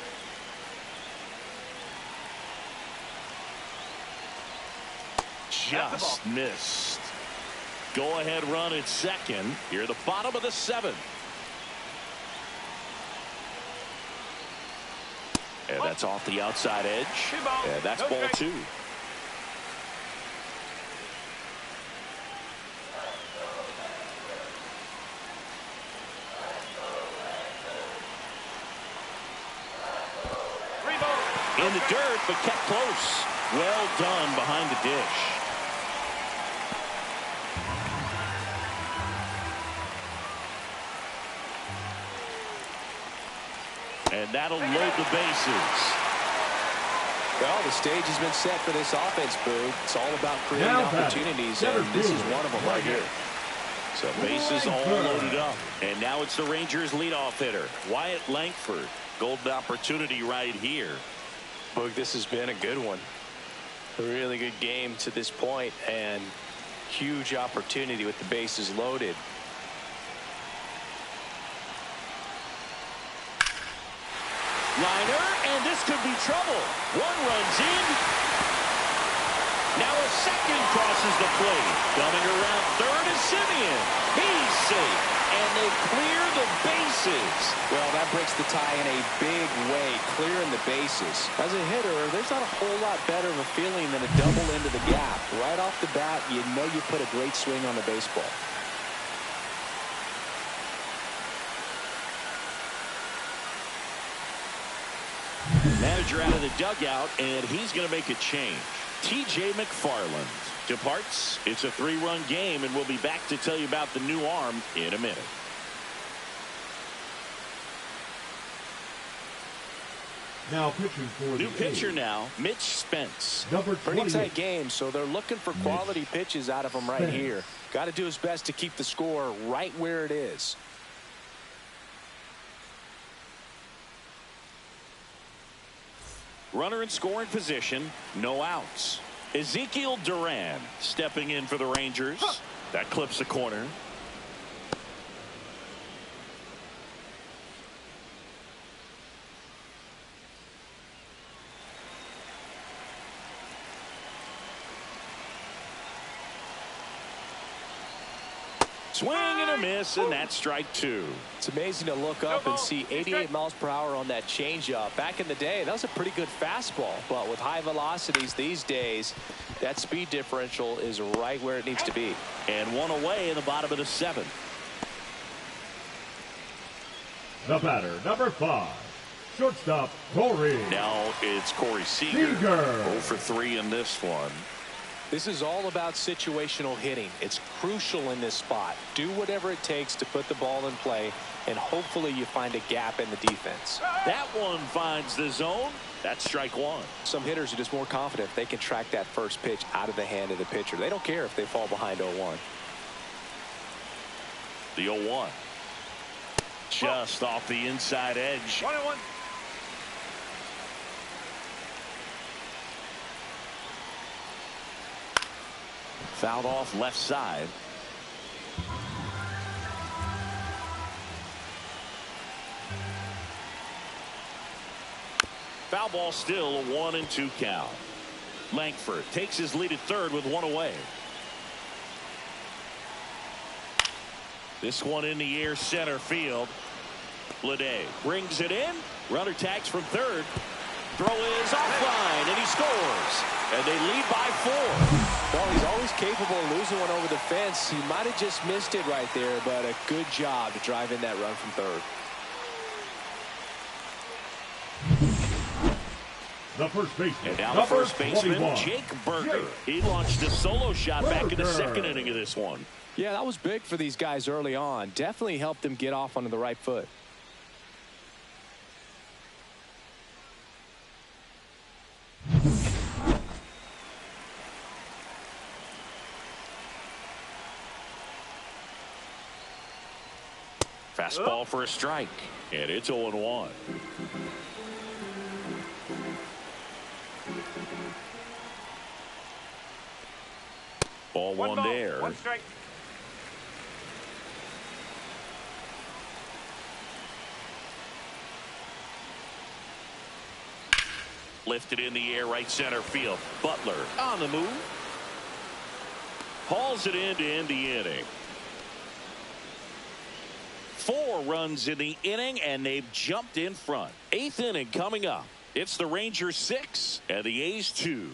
Just missed. Go-ahead run at second. Here, the bottom of the 7th. And that's off the outside edge. And that's ball 2. In the dirt, but kept close. Well done behind the dish. And that'll load the bases. Well, the stage has been set for this offense, Boo. It's all about creating opportunities, and this is one of them right here. So bases all loaded up. And now it's the Rangers' leadoff hitter, Wyatt Langford. Golden opportunity right here. Boog, this has been a good one. A really good game to this point, and huge opportunity with the bases loaded. Liner, and this could be trouble. 1 runs in. Now a second crosses the plate. Coming around third is Semien. He's safe, and they clear the bases. Well, that breaks the tie in a big way, clearing the bases. As a hitter, there's not a whole lot better of a feeling than a double into the gap. Right off the bat, you know you put a great swing on the baseball. Manager out of the dugout, and he's going to make a change. T.J. McFarland departs. It's a 3-run game, and we'll be back to tell you about the new arm in a minute. Now pitching for new pitcher now, Mitch Spence. Pretty tight game, so they're looking for quality pitches out of him right here. Got to do his best to keep the score right where it is. Runner in scoring position, no outs. Ezekiel Duran stepping in for the Rangers. That clips the corner. Swing and a miss, and that's strike 2. It's amazing to look up and see 88 miles per hour on that changeup. Back in the day, that was a pretty good fastball. But with high velocities these days, that speed differential is right where it needs to be. And 1 away in the bottom of the 7th. The batter, number 5, shortstop Corey. Now it's Corey Seager. 0 for 3 in this one. This is all about situational hitting. It's crucial in this spot. Do whatever it takes to put the ball in play, and hopefully you find a gap in the defense. That one finds the zone. That's strike one. Some hitters are just more confident if they can track that first pitch out of the hand of the pitcher. They don't care if they fall behind 0-1. The 0-1. Just off the inside edge. 1-1. Fouled off left side. Foul ball still, a 1-2 count. Langford takes his lead at third with one away. This one in the air, center field. Lede brings it in. Runner tags from third. Throw is offline, and he scores. And they lead by 4. Well, he's always capable of losing one over the fence. He might have just missed it right there, but a good job to drive in that run from third. The first baseman. And now the first baseman, 21. Jake Burger. He launched a solo shot back in the second inning of this one. Yeah, that was big for these guys early on. Definitely helped them get off onto the right foot. Fastball for a strike. And it's 0-1. Ball one there. 1 strike. Lifted in the air, right center field. Butler on the move. Hauls it in to end the inning. 4 runs in the inning, and they've jumped in front. 8th inning coming up. It's the Rangers 6 and the A's 2.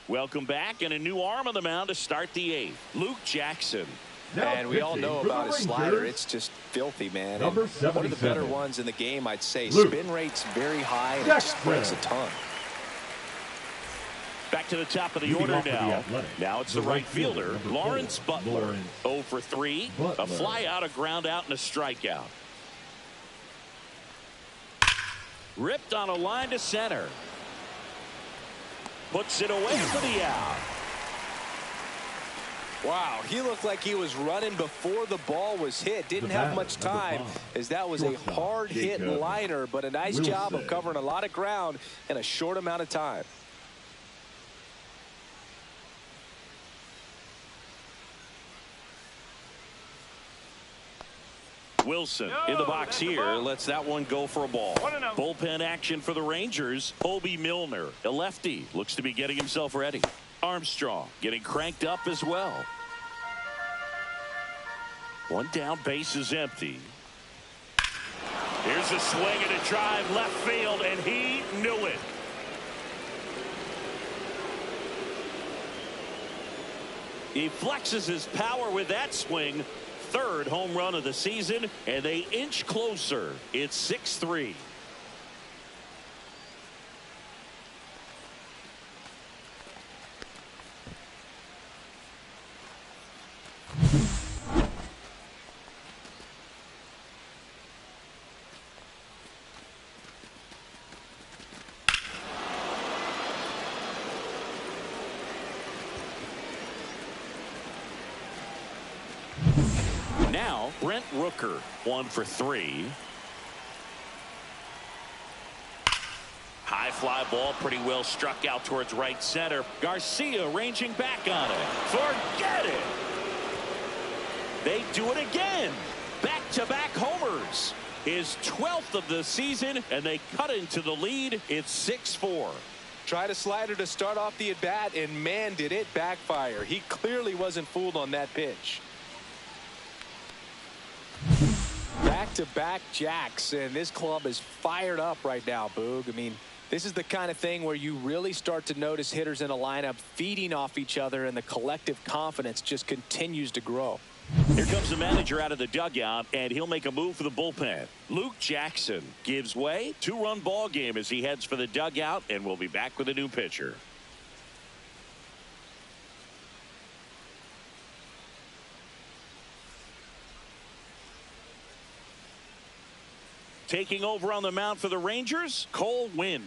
Welcome back, and a new arm on the mound to start the 8th. Luke Jackson. And we all know about his slider. It's just filthy, man. And one of the better ones in the game, I'd say. Luke. Spin rate's very high, and it just breaks a ton. Back to the top of the order now. Now it's the right fielder, Lawrence Butler. 0 for 3. A fly out, a ground out, and a strikeout. Ripped on a line to center. Puts it away for the out. Wow, he looked like he was running before the ball was hit. Didn't have much time, as that was a hard hit liner, but a nice job of covering a lot of ground in a short amount of time. Wilson in the box here lets that one go for a ball. Bullpen action for the Rangers. Colby Milner, a lefty, looks to be getting himself ready. Armstrong getting cranked up as well. One down, base is empty. Here's a swing and a drive left field, and he knew it. He flexes his power with that swing. 3rd home run of the season, and they inch closer. It's 6-3. Now, Brent Rooker, 1 for 3. High fly ball, pretty well struck out towards right center. Garcia ranging back on it. Forget it. They do it again. Back-to-back homers. His 12th of the season, and they cut into the lead. It's 6-4. Tried a slider to start off the at-bat, and man, did it backfire. He clearly wasn't fooled on that pitch. Back-to-back jacks, and this club is fired up right now, Boog. I mean, this is the kind of thing where you really start to notice hitters in a lineup feeding off each other, and the collective confidence just continues to grow. Here comes the manager out of the dugout, and he'll make a move for the bullpen. Luke Jackson gives way. 2-run ball game as he heads for the dugout, and we'll be back with a new pitcher. Taking over on the mound for the Rangers, Cole Winn.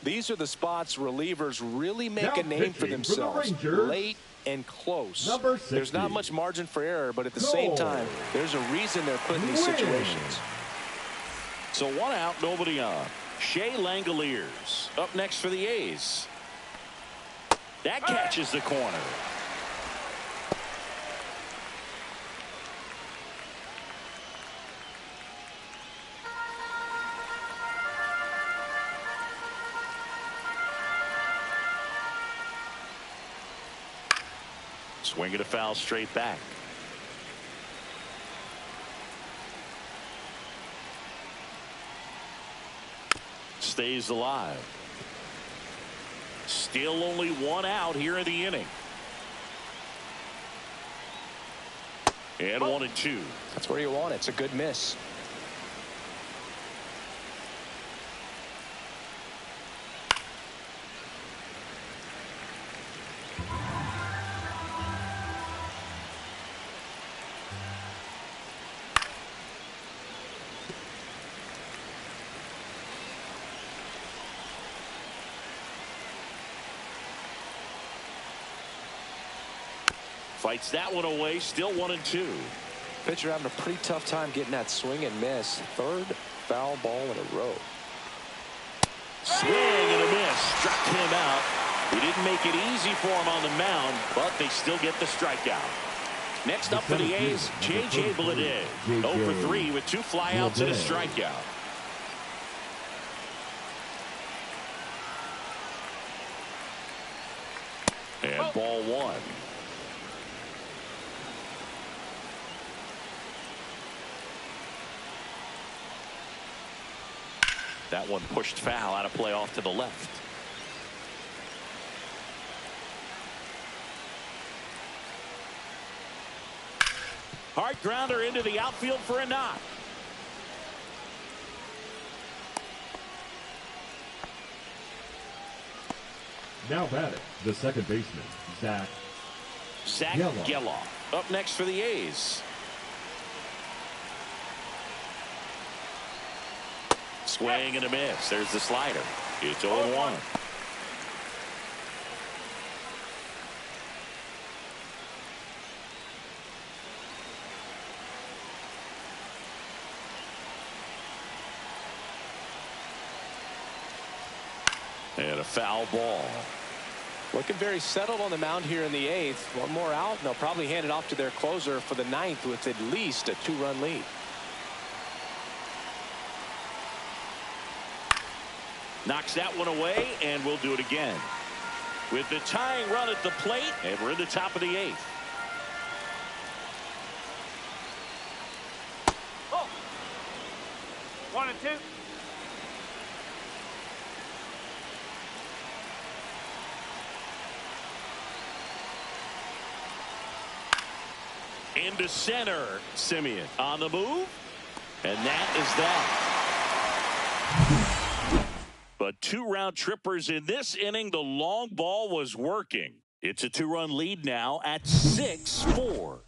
These are the spots relievers really make a name for themselves. Late and close. There's not much margin for error, but at the same time, there's a reason they're put in these situations. So 1 out, nobody on. Shea Langoliers up next for the A's. That catches the corner. Swing and a foul straight back. Stays alive. Still only 1 out here in the inning. And 1-2. That's where you want it. It's a good miss. Fights that one away. Still 1-2. Pitcher having a pretty tough time getting that swing and miss. 3rd foul ball in a row. Swing and a miss. Struck him out. He didn't make it easy for him on the mound, but they still get the strikeout. Next up for the A's, J.J. Bleday. 0 for 3 with 2 flyouts and a strikeout. And ball 1. That one pushed foul, out of play off to the left. Hard grounder into the outfield for a knock. Now batting, the second baseman, Zach Geloff. Up next for the A's. Swing and a miss. There's the slider. It's 0-1. And a foul ball. Looking very settled on the mound here in the 8th. 1 more out, and they'll probably hand it off to their closer for the 9th with at least a 2-run lead. Knocks that one away, and we'll do it again. With the tying run at the plate, and we're in the top of the 8th. Oh. 1-2. Into center, Simeon on the move, and that is that. But 2 round trippers in this inning. The long ball was working. It's a 2-run lead now at 6-4.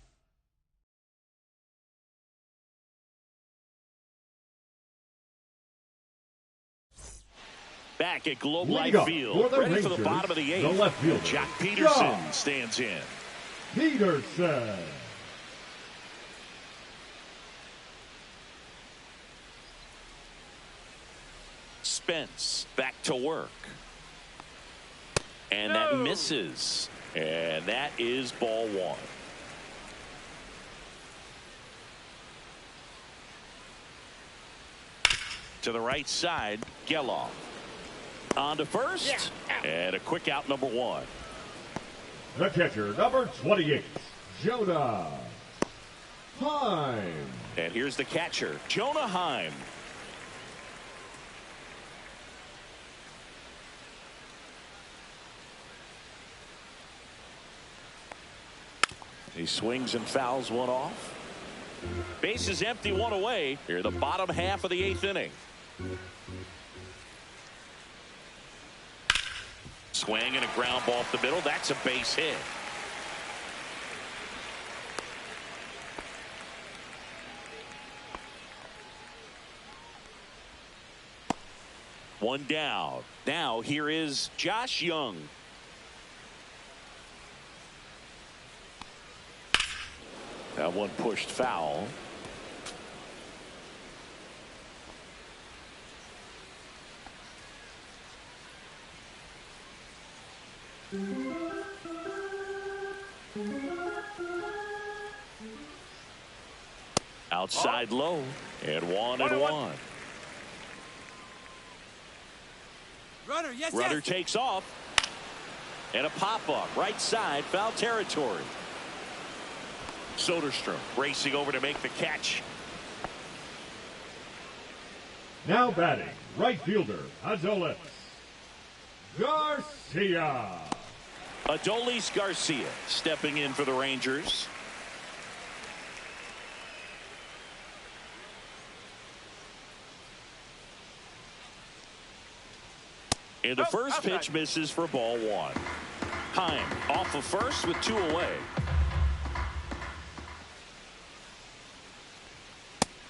Back at Globe Life Field, ready for the bottom of the 8th. The left fielder, Jack Peterson stands in. Peterson. Spence back to work. And that misses. And that is ball 1. To the right side, Geloff. On to first. And a quick out, number 1. The catcher, number 28, Jonah Heim. And here's the catcher, Jonah Heim. He swings and fouls one off. Base is empty, one away. Here, the bottom half of the 8th inning. Swing and a ground ball up the middle. That's a base hit. One down. Now here is Josh Young. That one pushed foul. Outside low, and 1-1. Runner, yes, Runner takes off. And a pop-up, right side, foul territory. Soderstrom racing over to make the catch. Now batting, right fielder, Adolis Garcia. Adolis Garcia stepping in for the Rangers. And the first pitch misses for ball 1. Heim off of first with 2 away.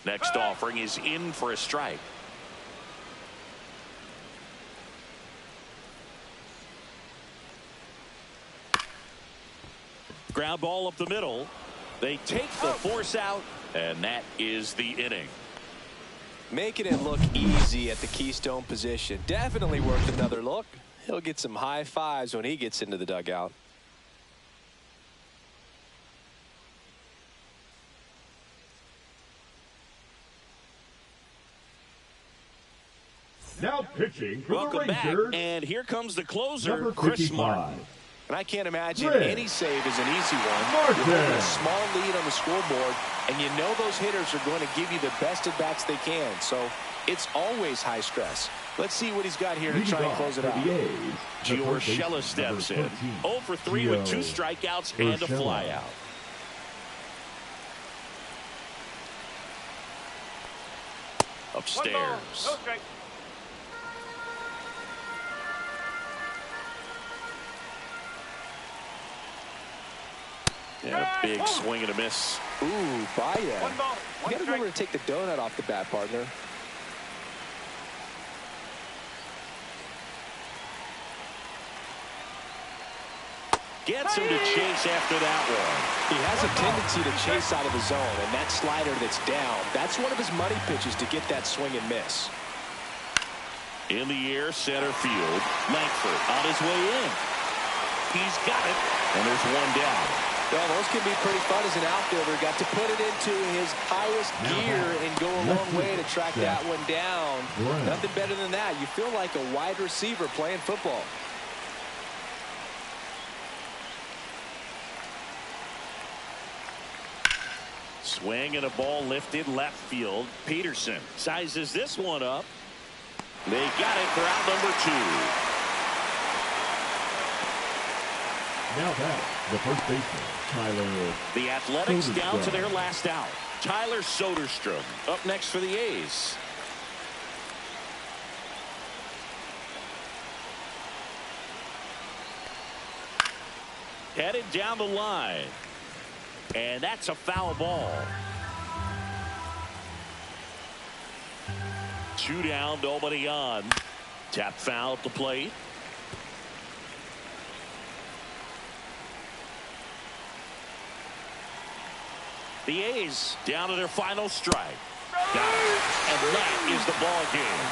Next offering is in for a strike. Ground ball up the middle. They take the force out, and that is the inning. Making it look easy at the Keystone position. Definitely worth another look. He'll get some high fives when he gets into the dugout. Now pitching for Welcome the Rangers. back, and here comes the closer, Number Chris 55. Martin. And I can't imagine Chris any save is an easy one. Martin. You're holding a small lead on the scoreboard, and you know those hitters are going to give you the best at bats they can. So it's always high stress. Let's see what he's got here to try and close it out. Gio Urshela steps in. 0 for 3 with 2 strikeouts and a flyout. Upstairs. Yeah, big swing and a miss. Ooh, Baez. You got to remember to take the donut off the bat, partner. Gets him to chase after that one. He has a tendency to chase out of the zone, and that slider that's down, that's one of his money pitches to get that swing and miss. In the air, center field. Langford on his way in. He's got it, and there's one down. Well, those can be pretty fun as an outfielder. Got to put it into his highest gear and go a long way to track that one down. Nothing better than that. You feel like a wide receiver playing football. Swing and a ball lifted left field. Peterson sizes this one up. They got it for out number 2. Now back, the first baseman, Tyler. The Athletics Soderstrom. down to their last out. Tyler Soderstrom up next for the A's. Headed down the line. And that's a foul ball. 2 down, nobody on. Tap foul at the plate. The A's down to their final strike. Got it. And that is the ball game.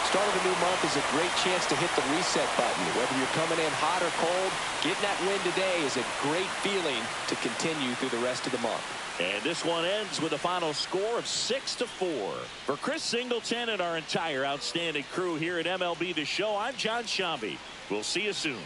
Start of a new month is a great chance to hit the reset button. Whether you're coming in hot or cold, getting that win today is a great feeling to continue through the rest of the month. And this one ends with a final score of 6-4. For Chris Singleton and our entire outstanding crew here at MLB The Show, I'm John Shambi. We'll see you soon.